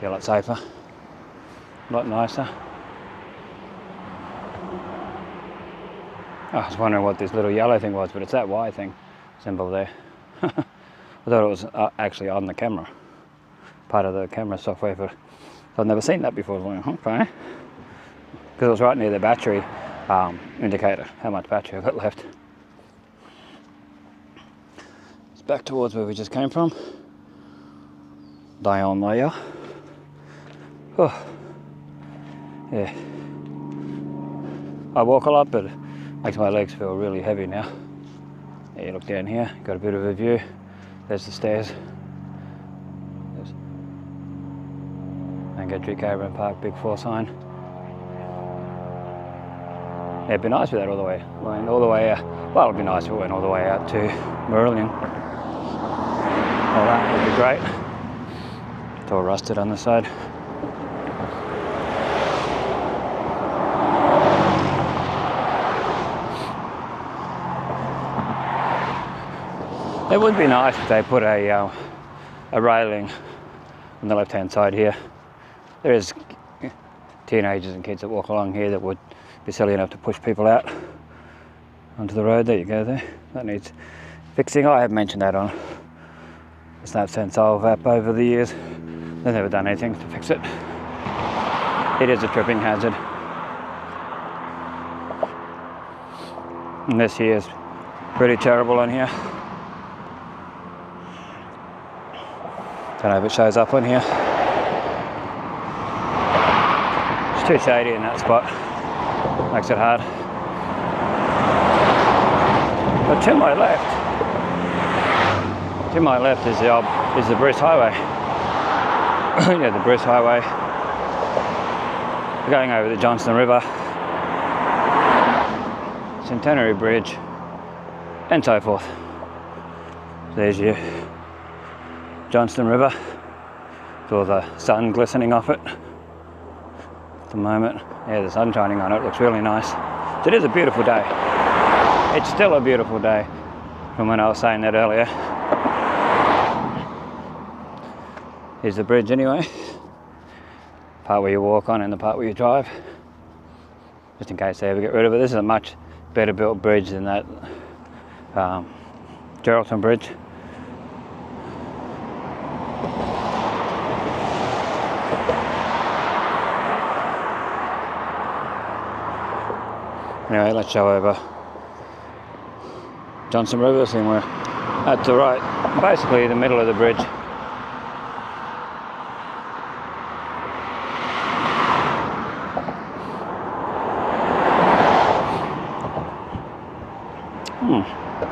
Be a lot safer, a lot nicer. I was wondering what this little yellow thing was, but it's that Y thing symbol there. I thought it was actually on the camera, part of the camera software, but I've never seen that before. I was like, okay, because it was right near the battery indicator, how much battery I've got left. It's back towards where we just came from. Down there. Oh, yeah. I walk a lot, but it makes my legs feel really heavy now. Yeah, you look down here, got a bit of a view. There's the stairs. There's Angedry Caravan Park, Big 4 sign. Yeah, it'd be nice with that all the way. All the way out. Well, it'd be nice if it went all the way out to Marillion. All that would be great. It's all rusted on the side. It would be nice if they put a railing on the left-hand side here. There is teenagers and kids that walk along here that would be silly enough to push people out onto the road. There you go there. That needs fixing. I have mentioned that on the Snapsense Solve app over the years. They've never done anything to fix it. It is a tripping hazard. And this here is pretty terrible on here. Don't know if it shows up on here. It's too shady in that spot. Makes it hard. But to my left is the Bruce Highway. Yeah, the Bruce Highway. We're going over the Johnston River, Centenary Bridge, and so forth. There's your Johnston River, with all the sun glistening off it at the moment. Yeah, the sun shining on it, looks really nice. So it is a beautiful day. It's still a beautiful day from when I was saying that earlier. Here's the bridge anyway. Part where you walk on and the part where you drive. Just in case they ever get rid of it. This is a much better built bridge than that Geraldton Bridge. Anyway, let's show over Johnston River, seeing we're at the right, basically the middle of the bridge.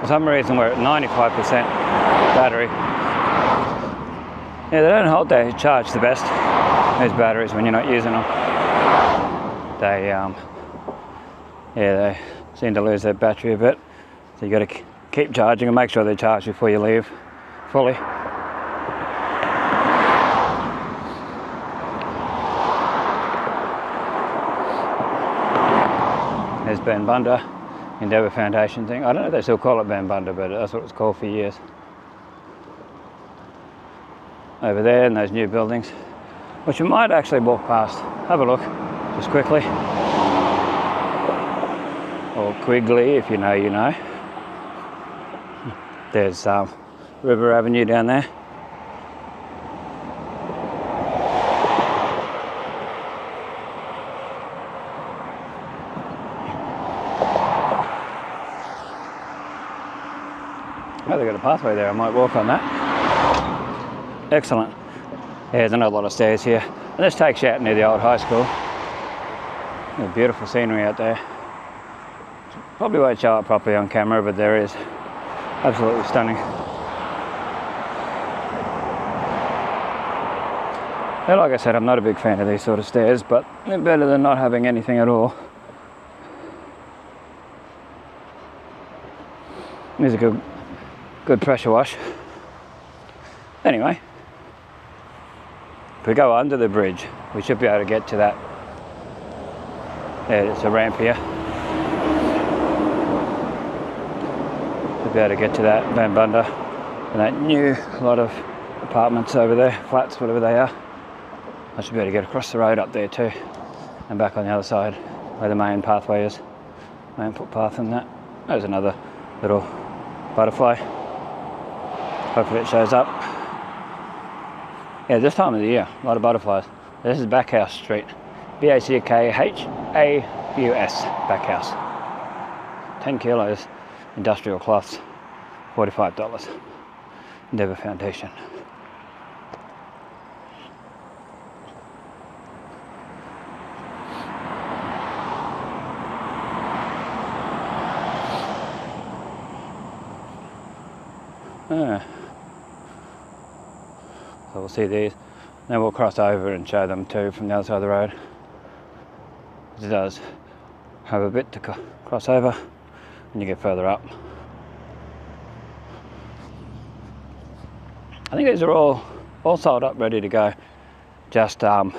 For some reason we're at 95% battery. Yeah, they don't hold their charge the best, these batteries, when you're not using them. They seem to lose their battery a bit. So you got to keep charging and make sure they're charged before you leave fully. There's Ben Bunda, Endeavour Foundation thing. I don't know if they still call it Ben Bunda, but that's what it's called for years. Over there in those new buildings, which you might actually walk past. Have a look, just quickly. Or Quigley, if you know, you know. There's River Avenue down there. Oh, they've got a pathway there, I might walk on that. Excellent. Yeah, there's not a lot of stairs here. And this takes you out near the old high school. Beautiful scenery out there. Probably won't show up properly on camera, but there is Absolutely stunning. And like I said, I'm not a big fan of these sort of stairs, but they're better than not having anything at all. Here's a good pressure wash. Anyway, if we go under the bridge, we should be able to get to that. There's a ramp here. We'll be able to get to that Bambunda and that new lot of apartments over there, flats, whatever they are. I should be able to get across the road up there too, and back on the other side where the main pathway is, main footpath and that. There's another little butterfly. Hopefully it shows up. Yeah, this time of the year, a lot of butterflies. This is Backhouse Street, B-A-C-K-H-A-U-S, Backhouse. 10 kilos, industrial cloths, $45. Endeavour Foundation. So we'll see these, then we'll cross over and show them too from the other side of the road. It does have a bit to cross over when you get further up. I think these are all sold up, ready to go. Just last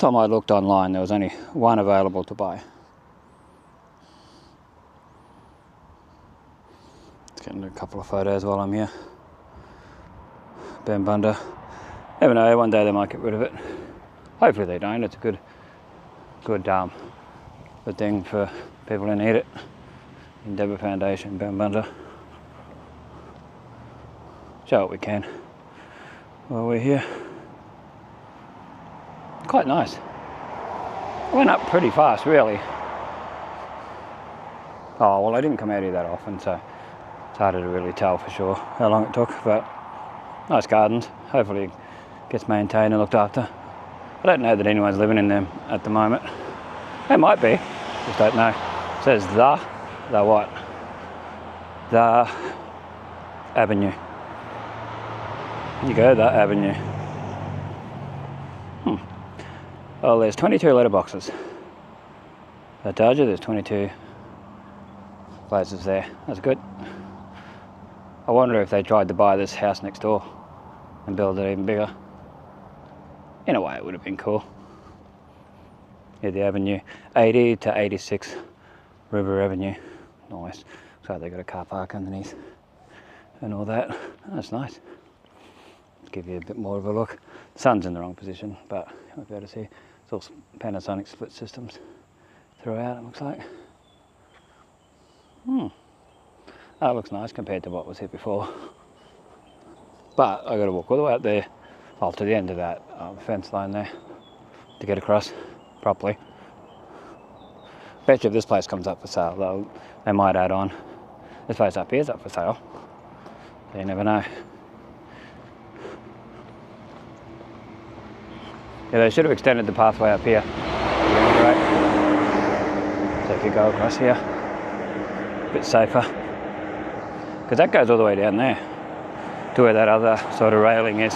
time I looked online, there was only one available to buy. Getting a couple of photos while I'm here. Bambunda. Never know, one day they might get rid of it. Hopefully they don't. It's a good thing for people who need it. Endeavour Foundation, Bambunda. Show what we can while we're here. Quite nice. I went up pretty fast, really. Oh, well, I didn't come out here that often, so it's harder to really tell for sure how long it took, but nice gardens. Hopefully it gets maintained and looked after. I don't know that anyone's living in them at the moment. They might be, just don't know. It says the what? The Avenue. There you go, the Avenue. Oh, there's 22 letterboxes. I told you there's 22 places there. That's good. I wonder if they tried to buy this house next door and build it even bigger. In a way, it would have been cool. Yeah, the Avenue, 80 to 86 River Avenue. Nice. So they got a car park underneath and all that. That's nice. Give you a bit more of a look. The sun's in the wrong position, but you'll be able to see. It's all Panasonic split systems throughout, it looks like. That looks nice compared to what was here before. But I got to walk all the way up there, to the end of that fence line there to get across properly. Bet you if this place comes up for sale, they might add on. This place up here is up for sale. So you never know. Yeah, they should have extended the pathway up here. Right. So you could go across here. A bit safer. Because that goes all the way down there to where that other sort of railing is.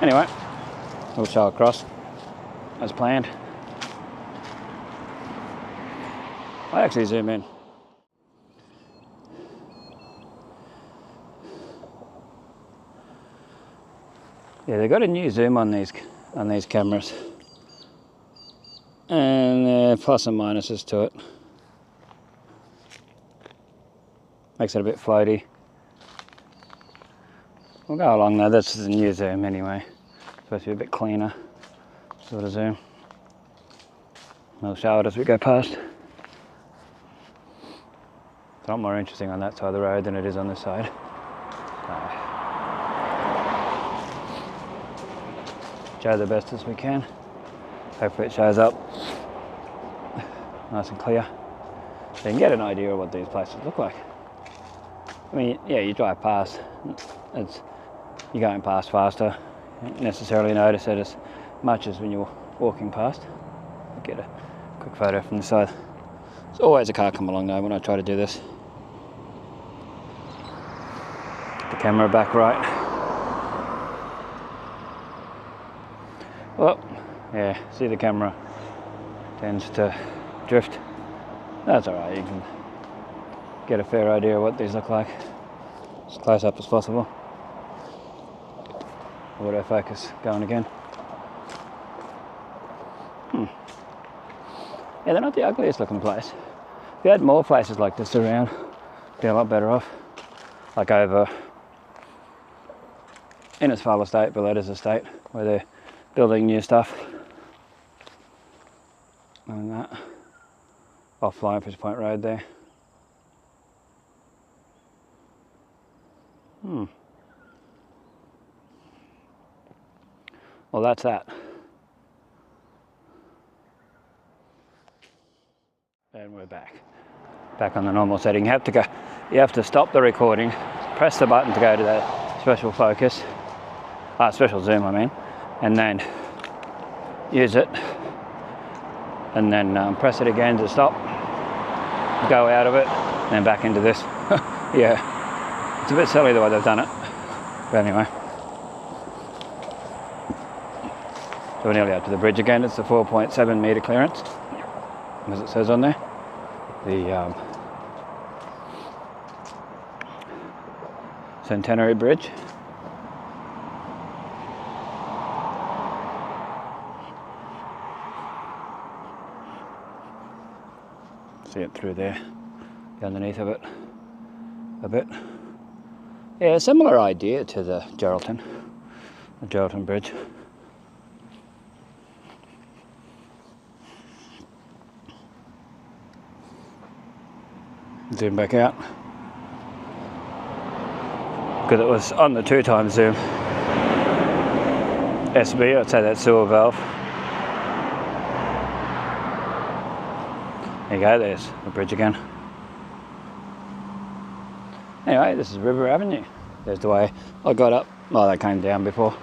Anyway, we'll show across as planned. I actually zoom in. Yeah, they've got a new zoom on these cameras, and there are plus and minuses to it. Makes it a bit floaty. We'll go along now. This is a new zoom anyway. Supposed to be a bit cleaner sort of zoom. We'll show it as we go past. It's a lot more interesting on that side of the road than it is on this side. Show the best as we can. Hopefully it shows up nice and clear, so you can get an idea of what these places look like. I mean, yeah, you drive past, you're going past faster. You don't necessarily notice it as much as when you're walking past. I'll get a quick photo from the side. There's always a car come along though when I try to do this. Get the camera back right. Well, yeah, see the camera tends to drift. That's alright, you can get a fair idea of what these look like. As close up as possible. Autofocus going again. Yeah, they're not the ugliest looking place. If you had more places like this around, you'd be a lot better off. Like over Innisfail estate, Belletta's estate, where they're building new stuff. And that. Off Flying Fish Point Road there. Well, that's that. And we're back on the normal setting. You have to stop the recording, press the button to go to that special focus, special zoom I mean, and then use it, and then press it again to stop, go out of it, and then back into this. Yeah, it's a bit silly the way they've done it, but anyway. So we're nearly up to the bridge again. It's the 4.7 metre clearance, as it says on there. The Centenary Bridge. See it through there, the underneath of it a bit. Yeah, similar idea to the Geraldton Bridge. Zoom back out, because it was on the 2x zoom SB, I'd say that sewer valve. There you go, there's the bridge again. Anyway, this is River Avenue. There's the way I got up. Oh, they came down before.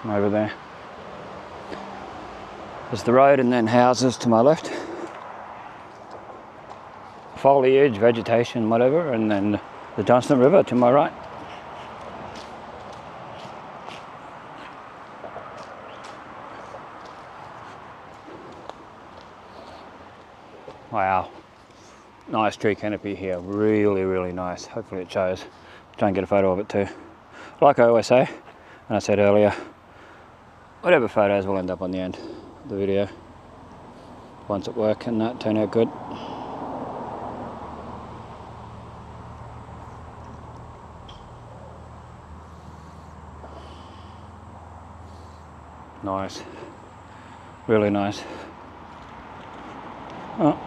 Over there. There's the road and then houses to my left. Foliage, vegetation, whatever, and then the Johnston River to my right. Wow, nice tree canopy here, really, really nice. Hopefully it shows. Try and get a photo of it too. Like I always say, and I said earlier, whatever photos will end up on the end of the video once at work and that turn out good. Nice, really nice. Oh.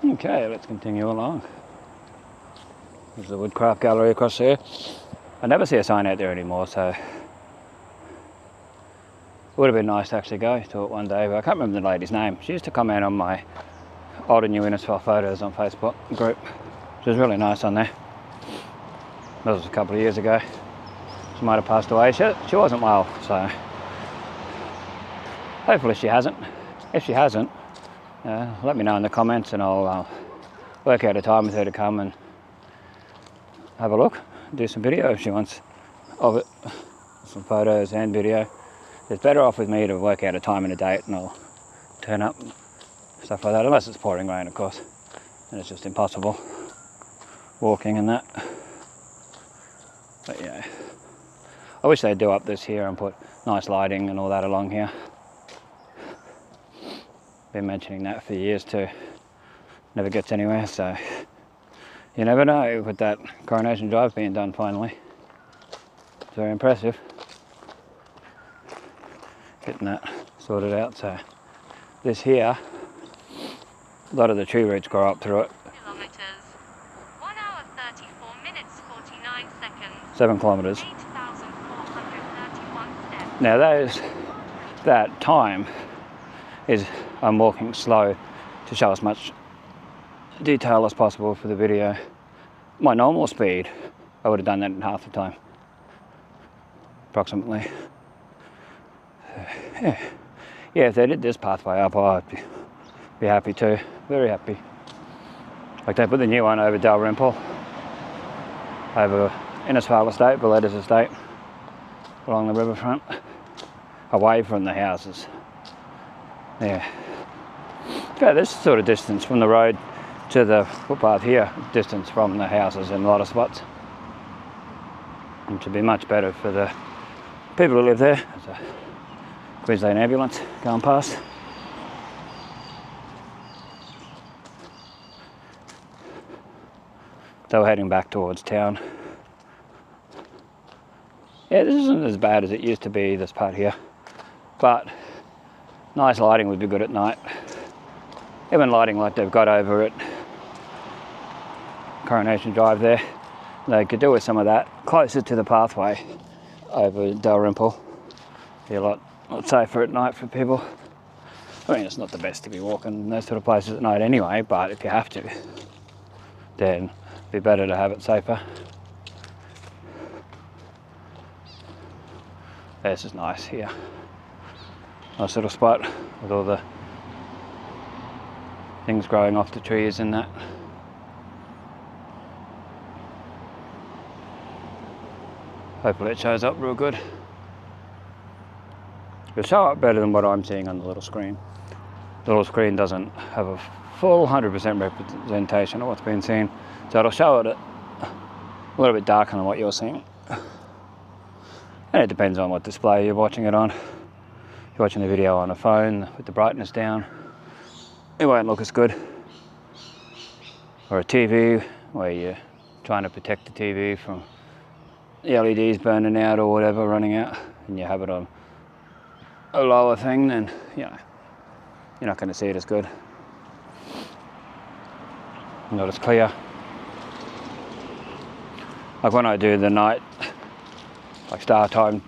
Okay, let's continue along. There's the Woodcraft Gallery across there. I never see a sign out there anymore, so it would have been nice to actually go to it one day, but I can't remember the lady's name. She used to comment on my old and new Innisfail photos on Facebook group, which was really nice on there. That was a couple of years ago. She might have passed away. She wasn't well, so hopefully she hasn't. If she hasn't, let me know in the comments and I'll work out a time with her to come and have a look, do some video if she wants of it, some photos and video. It's better off with me to work out a time and a date and I'll turn up, stuff like that, unless it's pouring rain of course, and it's just impossible walking and that. But yeah, I wish they'd do up this here and put nice lighting and all that along here. Been mentioning that for years too, never gets anywhere, so you never know with that Coronation Drive being done finally. It's very impressive getting that sorted out. So this here, a lot of the tree roots grow up through it. Kilometers, 1 hour 34 minutes 49 seconds. 7 kilometers. 8,431 steps. Now that time is I'm walking slow to show as much detail as possible for the video. My normal speed, I would have done that in half the time, approximately. Yeah, if they did this pathway up, I'd be happy too, very happy. Like they put the new one over Dalrymple, over Innisfail Estate, Valetta's Estate, along the riverfront, away from the houses. Yeah. Yeah, this sort of distance from the road to the footpath here, distance from the houses in a lot of spots. Which would be much better for the people who live there. There's a Queensland ambulance going past. They were heading back towards town. Yeah, this isn't as bad as it used to be, this part here, but nice lighting would be good at night. Even lighting like they've got over at Coronation Drive there, they could do with some of that closer to the pathway over Dalrymple. Be a lot safer at night for people. I mean, it's not the best to be walking in those sort of places at night anyway, but if you have to, then it'd be better to have it safer. This is nice here. Nice little spot with all the things growing off the trees and that. Hopefully it shows up real good. It'll show up better than what I'm seeing on the little screen. The little screen doesn't have a full 100% representation of what's been seen, so it'll show it a little bit darker than what you're seeing. And it depends on what display you're watching it on. If you're watching the video on a phone with the brightness down, it won't look as good. Or a TV where you're trying to protect the TV from the LEDs burning out or whatever, running out, and you have it on a lower thing, then you know you're not going to see it as good. Not as clear. Like when I do the night, like star time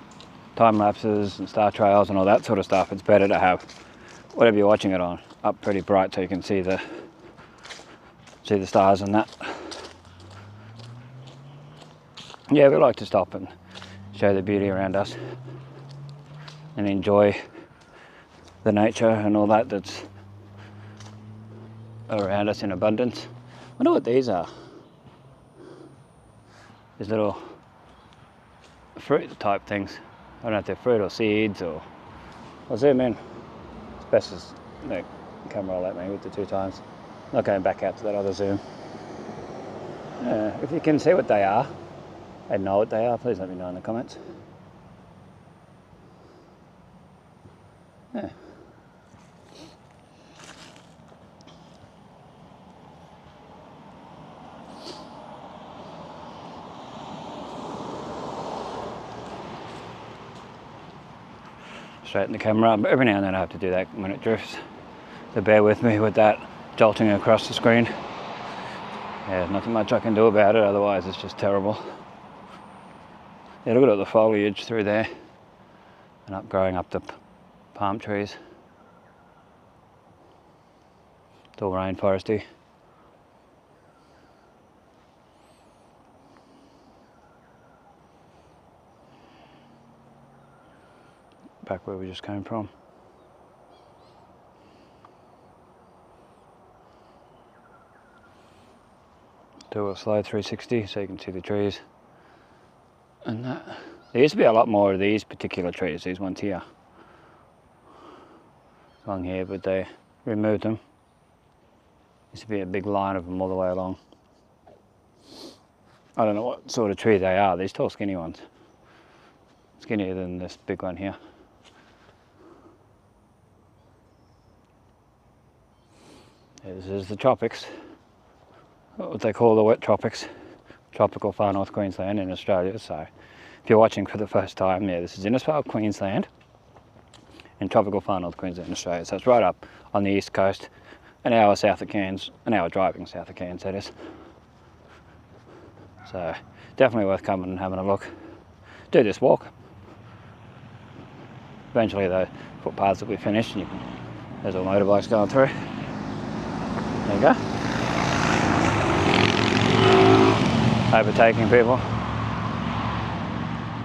lapses and star trails and all that sort of stuff, it's better to have whatever you're watching it on up pretty bright so you can see the stars and that. Yeah, we like to stop and show the beauty around us and enjoy the nature and all that that's around us in abundance. I wonder what these are. These little fruit type things. I don't know if they're fruit or seeds or... I'll zoom in. It's best as the camera will let me with the 2 times. Not going back out to that other zoom. If you can see what they are and know what they are, please let me know in the comments. Yeah. Straighten the camera up. Every now and then I have to do that when it drifts. So bear with me with that jolting across the screen. Yeah, nothing much I can do about it, otherwise it's just terrible. Yeah, look at the foliage through there and up growing up the palm trees. It's all rainforesty. Back where we just came from. Do a slow 360 so you can see the trees and that. There used to be a lot more of these particular trees, these ones here, along here, but they removed them. Used to be a big line of them all the way along. I don't know what sort of tree they are, these tall skinny ones. Skinnier than this big one here. This is the tropics, what they call the wet tropics, tropical far north Queensland in Australia. So if you're watching for the first time, yeah, this is Innisfail, Queensland, and tropical far north Queensland, Australia. So it's right up on the east coast, an hour south of Cairns, an hour driving south of Cairns, that is. So definitely worth coming and having a look. Do this walk. eventually the footpaths will be finished and there's all motorbikes going through. There you go. Overtaking people.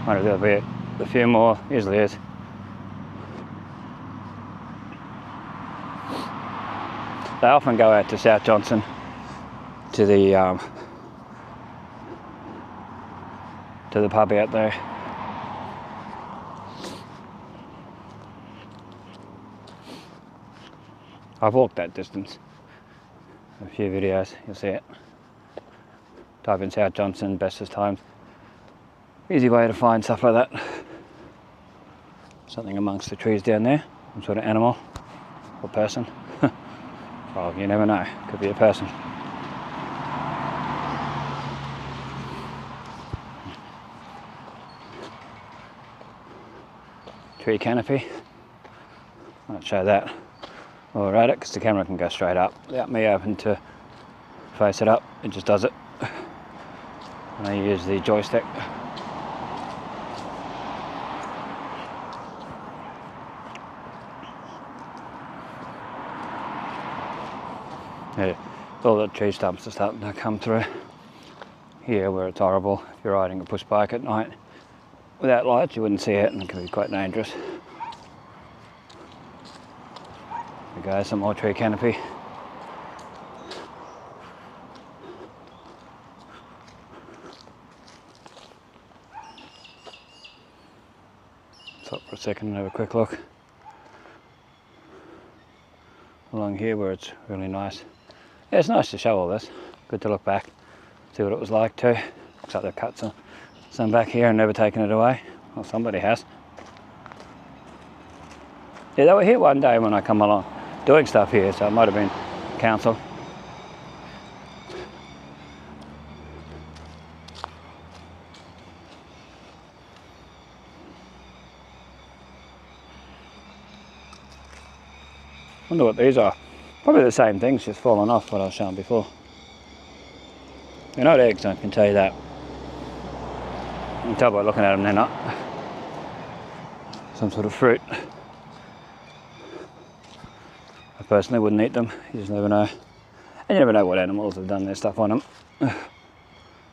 Wonder if there'll be a few more, usually is. They often go out to South Johnson, to the pub out there. I've walked that distance. A few videos, you'll see it. Type in South Johnson, Bestestimes. Easy way to find stuff like that. Something amongst the trees down there, some sort of animal or person. Well, you never know, could be a person. Tree canopy. Might show that while we're at it, because the camera can go straight up without me having to face it up. It just does it. And I use the joystick. Yeah, all the tree stumps are starting to come through here where it's horrible. If you're riding a push bike at night without lights, you wouldn't see it, and it can be quite dangerous. There we go, some more tree canopy. Stop for a second and have a quick look along here where it's really nice. Yeah, it's nice to show all this. Good to look back, see what it was like too. Looks like they've cut some back here and never taken it away. Well, somebody has. Yeah, they were here one day when I come along doing stuff here, so it might have been council. Wonder what these are. Probably the same things, just fallen off what I was showing before. They're not eggs, I can tell you that. You can tell by looking at them they're not. Some sort of fruit. I personally wouldn't eat them, you just never know. And you never know what animals have done their stuff on them.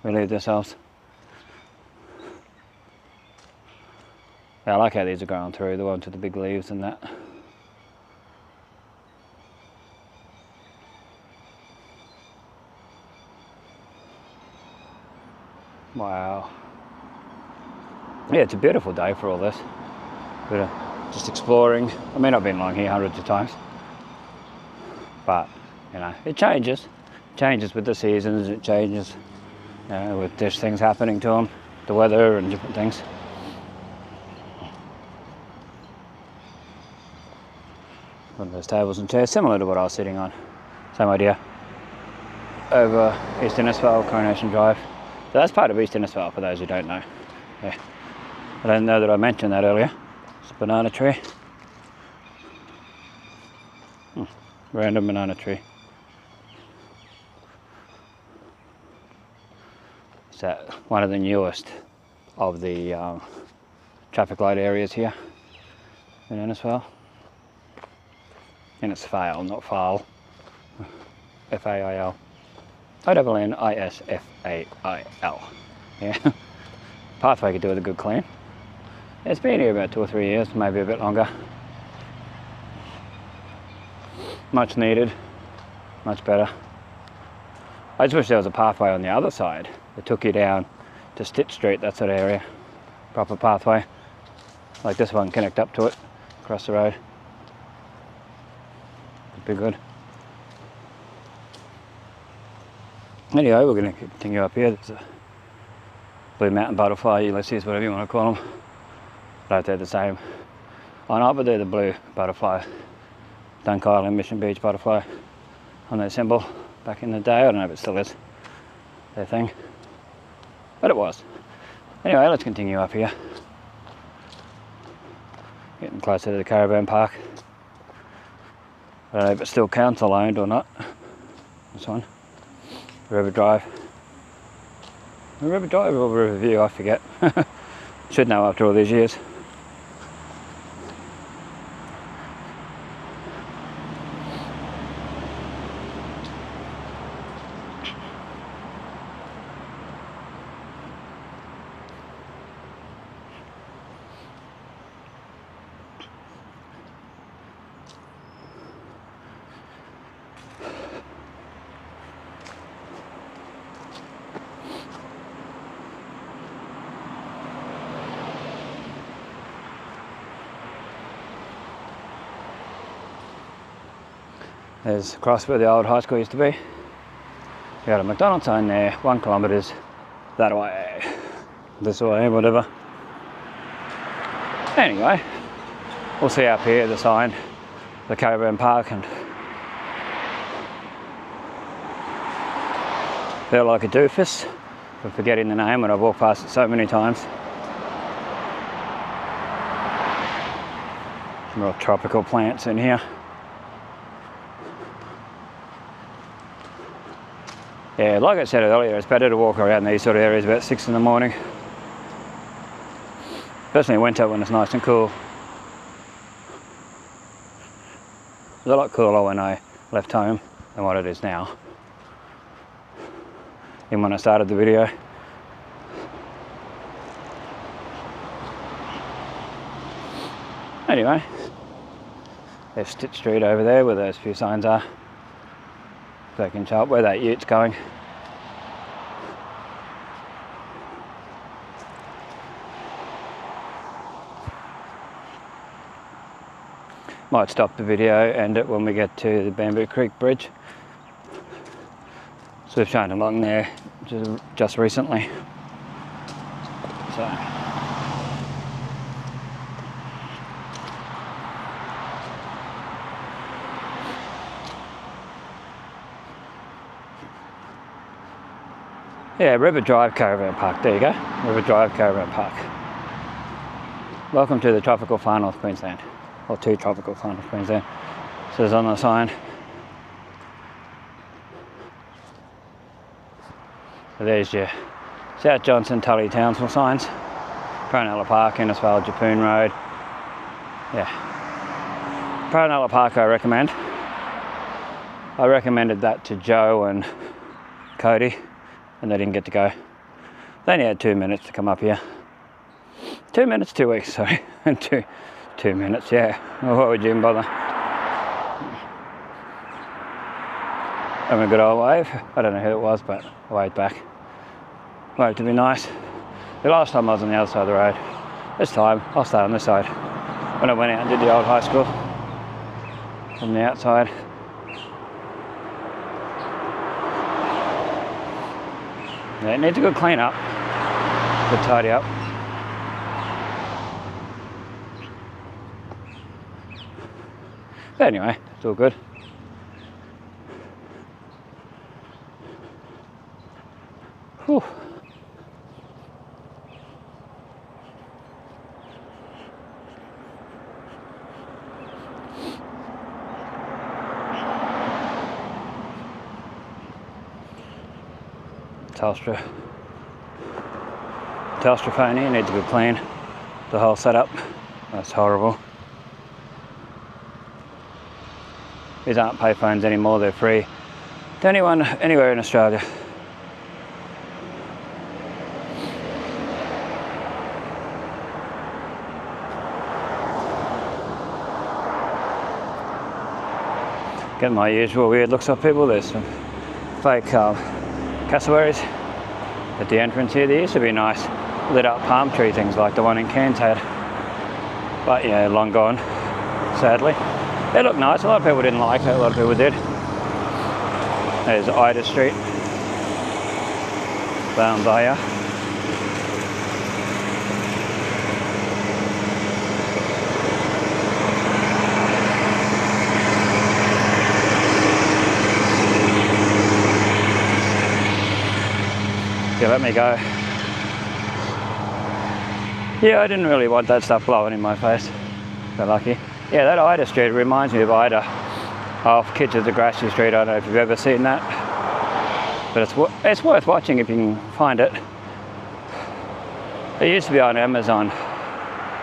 Relieve themselves. Yeah, I like how these are growing through, the ones with the big leaves and that. Wow. Yeah, it's a beautiful day for all this. Bit of just exploring. I mean, I've been along here hundreds of times. But, you know, it changes. It changes with the seasons, it changes, you know, with there's things happening to them, the weather and different things. One of those tables and chairs, similar to what I was sitting on. Same idea. Over East Innisfail, Coronation Drive. So that's part of East Innisfail for those who don't know. Yeah. I don't know that I mentioned that earlier. It's a banana tree. Random banana tree. It's one of the newest of the traffic light areas here in Innisfail. Innisfail, not Fail. F-A-I-L. O-N-N-I-S-F-A-I-L. Yeah. Pathway could do with a good clean. It's been here about 2 or 3 years, maybe a bit longer. Much needed, much better. I just wish there was a pathway on the other side that took you down to Stitch Street, that sort of area. Proper pathway. Like this one, connect up to it, across the road. Would be good. Anyway, we're going to continue up here. There's a blue mountain butterfly, Ulysses, whatever you want to call them. I don't know if they're the same. Oh no, but they're the blue butterfly. Dunk Island, Mission Beach butterfly on their symbol back in the day. I don't know if it still is their thing, but it was. Anyway, let's continue up here. Getting closer to the caravan park. I don't know if it's still council owned or not. This one. River Drive. River Drive or River View, I forget. Should know after all these years. There's across where the old high school used to be. You got a McDonald's sign there, 1 kilometre that way. This way, whatever. Anyway, we'll see up here the sign, the caravan park, and feel like a doofus for forgetting the name when I've walked past it so many times. Some real tropical plants in here. Yeah, like I said earlier, it's better to walk around these sort of areas about 6 in the morning. Especially in winter when it's nice and cool. It's a lot cooler when I left home than what it is now. Even when I started the video. Anyway, there's Stitch Street over there where those few signs are. So I can show up where that ute going. Might stop the video, end it when we get to the Bamboo Creek Bridge. So we've shown along there just recently. So. Yeah, River Drive Caravan Park, there you go. River Drive Caravan Park. Welcome to the tropical far north Queensland. Or to tropical far north Queensland. So there's on the sign. So there's your South Johnson, Tully, Townsville signs. Paranella Park, Innisfail, Japoon Road. Yeah. Paranella Park I recommend. I recommended that to Joe and Cody. And they didn't get to go. They only had 2 minutes to come up here. 2 minutes, 2 weeks, sorry. 2 minutes, yeah. Well, what would you bother? Having a good old wave. I don't know who it was, but I waved back. Waved to be nice. The last time I was on the other side of the road. This time, I'll stay on this side. When I went out and did the old high school. From the outside. Yeah, it needs a good clean up, good tidy up. But anyway, it's all good. Whew. Telstra phone here needs to be clean. The whole setup, that's horrible. These aren't payphones anymore, they're free to anyone, anywhere in Australia. Get my usual weird looks off people. There's some fake cassowaries at the entrance here. There used to be nice lit up palm tree things like the one in Cairns had, but yeah, long gone, sadly. They look nice. A lot of people didn't like it, a lot of people did. There's Ida Street down there. Yeah, let me go. Yeah, I didn't really want that stuff blowing in my face. Got lucky. Yeah, that Ida Street reminds me of Ida off Kids of the Grassy Street. I don't know if you've ever seen that, but it's worth watching if you can find it. It used to be on Amazon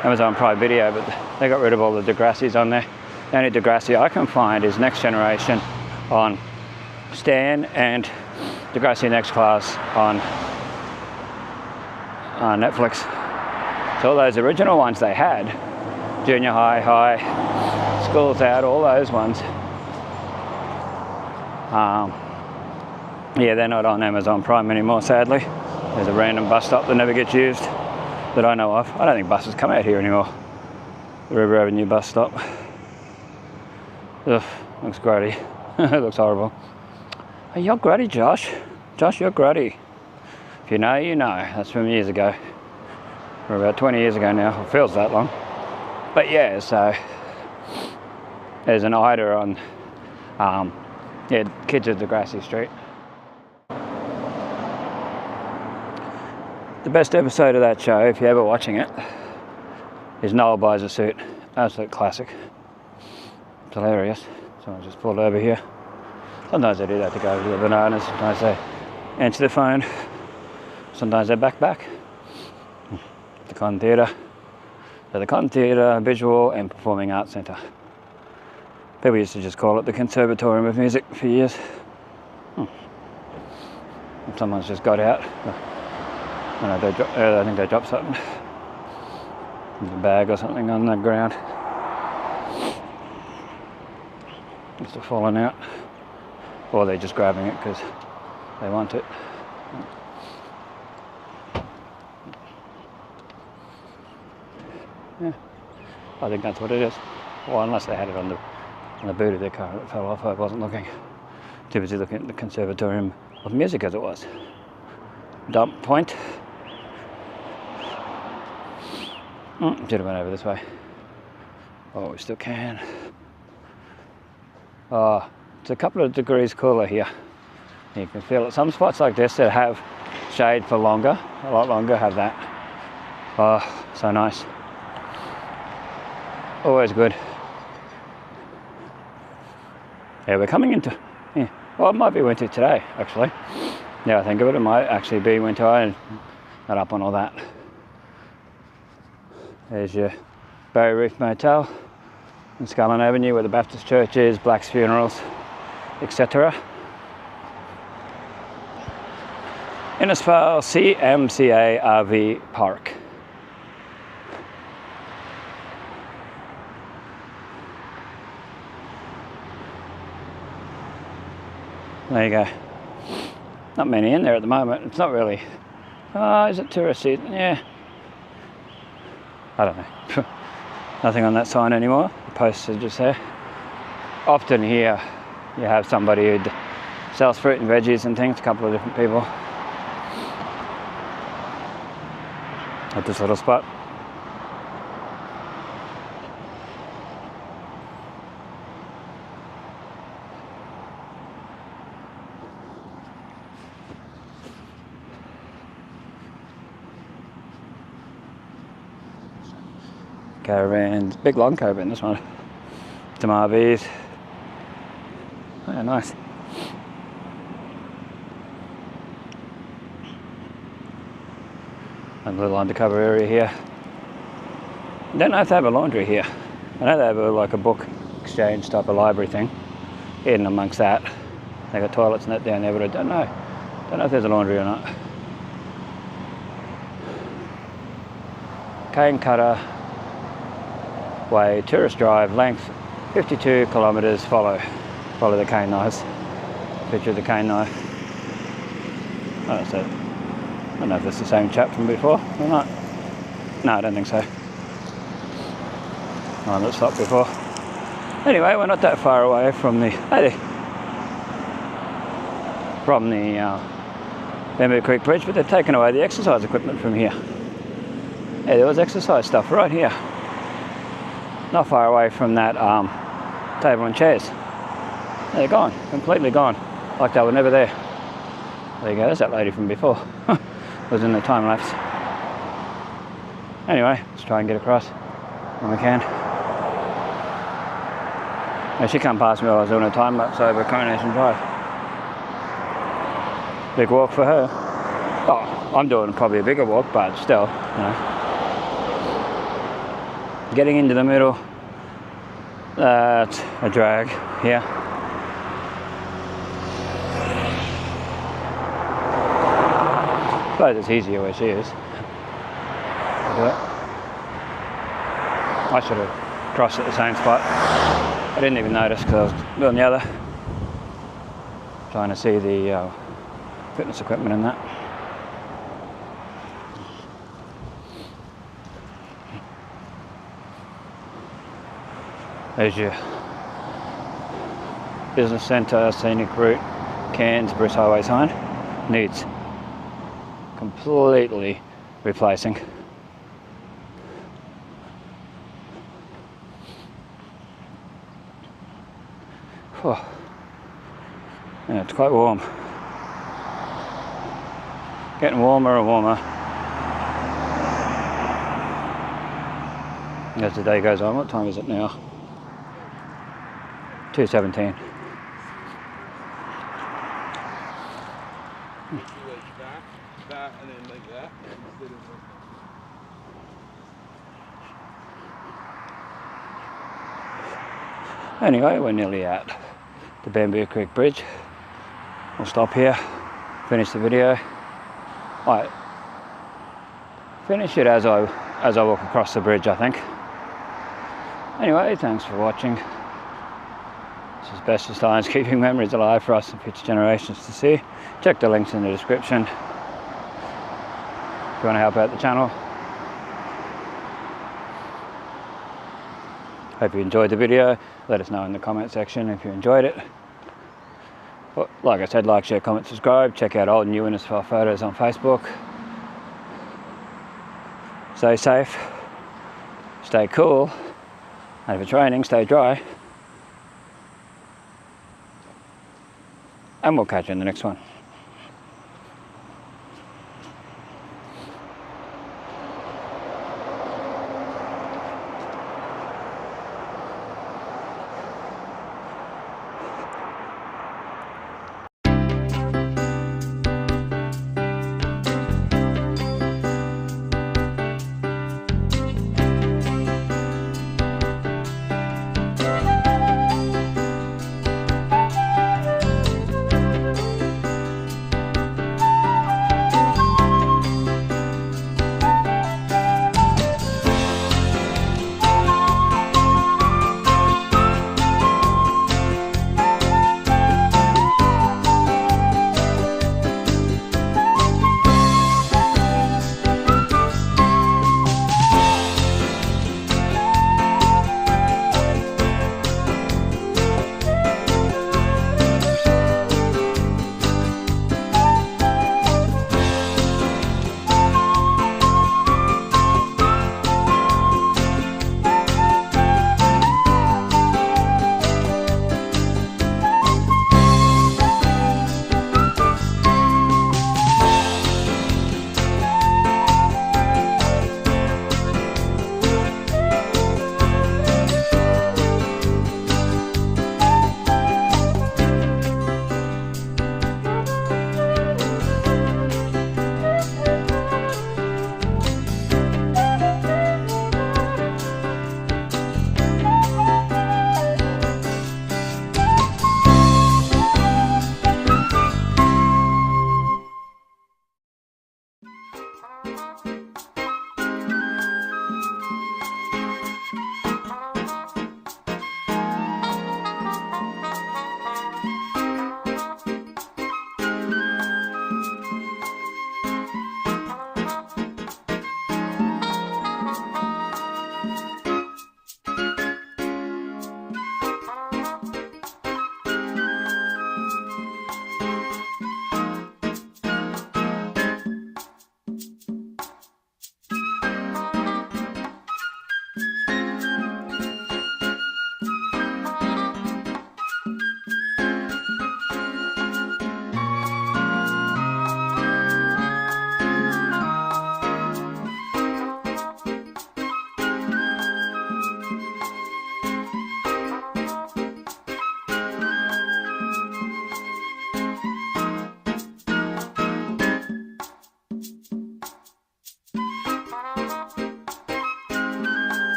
Prime Video, but they got rid of all the Degrassi's on there. The only Degrassi I can find is Next Generation on Stan and Degrassi Next Class on Netflix. So all those original ones they had, junior high, Schools Out, all those ones. Yeah, they're not on Amazon Prime anymore, sadly. There's a random bus stop that never gets used that I know of. I don't think buses come out here anymore. The River Avenue bus stop. Ugh, looks grody. It looks horrible. Hey, you're gruddy, Josh. Josh, you're gruddy. If you know, you know. That's from years ago. Or about 20 years ago now. It feels that long. But yeah, so there's an Ida on Kids of the Grassy Street. The best episode of that show, if you're ever watching it, is Noel buys a suit. Absolute classic. It's hilarious. Someone just pulled over here. Sometimes they do that to go to the bananas. Sometimes they answer the phone. Sometimes they back. The Con Theatre. So the Con Theatre, Visual and Performing Arts Centre. People used to just call it the Conservatorium of Music for years. Someone's just got out. I think they dropped something. A bag or something on the ground. Must have fallen out. Or they're just grabbing it because they want it. Yeah, I think that's what it is. Well, unless they had it on the boot of their car that fell off. I wasn't looking. Too busy looking at the Conservatorium of Music as it was. Dump point. Should have went over this way. Oh, we still can. Oh, it's a couple of degrees cooler here. You can feel it. Some spots like this that have shade for longer, a lot longer, have that. Oh, so nice. Always good. Yeah, we're coming into, well, it might be winter today, actually. Yeah, I think of it, it might actually be winter. I'm not up on all that. There's your Barry Reef Motel in Scullin Avenue where the Baptist Church is, Black's Funerals, etc. Innisfail CMCA RV Park. There you go. Not many in there at the moment. It's not really. Is it tourist season? Yeah. I don't know. Nothing on that sign anymore. The posts are just there. Often here you have somebody who sells fruit and veggies and things, a couple of different people at this little spot. Caravans, big long caravan this one. Some RVs. Oh, yeah, nice. A little undercover area here. I don't know if they have a laundry here. I know they have like a book exchange type of library thing hidden amongst that. They got toilets and that down there, but I don't know. Don't know if there's a laundry or not. Cane Cutter Way, Tourist Drive, length 52 kilometres, follow the cane knives. Picture of the cane knife. Oh, that's it. I don't know if it's the same chap from before or not. No, I don't think so. One that stopped before. Anyway, we're not that far away from the Bamboo Creek Bridge, but they've taken away the exercise equipment from here. Yeah, there was exercise stuff right here. Not far away from that table and chairs. They're gone, completely gone, like they were never there. There you go, there's that lady from before. Was in the time lapse. Anyway, let's try and get across when we can. Now, she come past me while I was doing a time lapse over Coronation Drive. Big walk for her. Oh, I'm doing probably a bigger walk, but still, you know. Getting into the middle, that's a drag here. I suppose it's easier where she is. I should have crossed at the same spot. I didn't even notice because I was doing the other. Trying to see the fitness equipment in that. There's your Business Centre, Scenic Route, Cairns, Bruce Highway sign needs completely replacing. Oh. Yeah, it's quite warm. Getting warmer and warmer as the day goes on. What time is it now? 2:17. That and then like that. Anyway, we're nearly at the Bamboo Creek Bridge. We'll stop here, finish the video. I finish it as I walk across the bridge, I think. Anyway, thanks for watching. This is Bestestimes, keeping memories alive for us and future generations to see. Check the links in the description if you want to help out the channel. Hope you enjoyed the video. Let us know in the comment section if you enjoyed it. But like I said, like, share, comment, subscribe. Check out old and new Innisfail photos on Facebook. Stay safe, stay cool, and if it's raining, stay dry. And we'll catch you in the next one.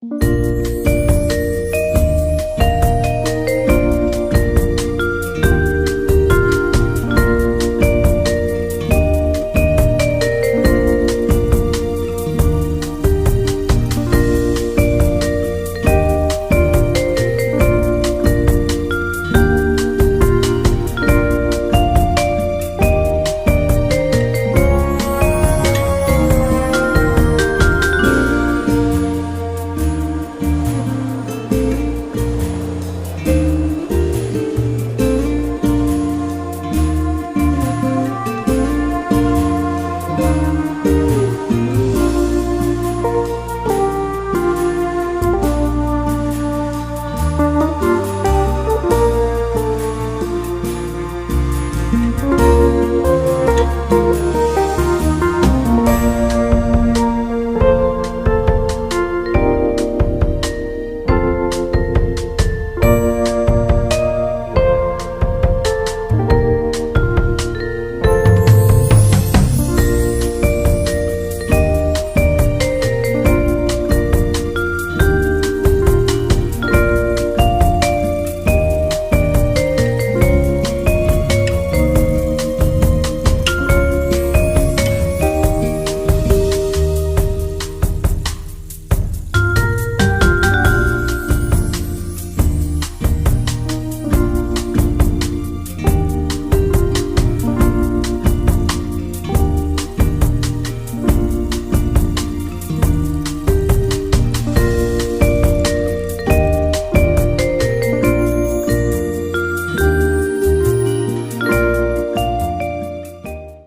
You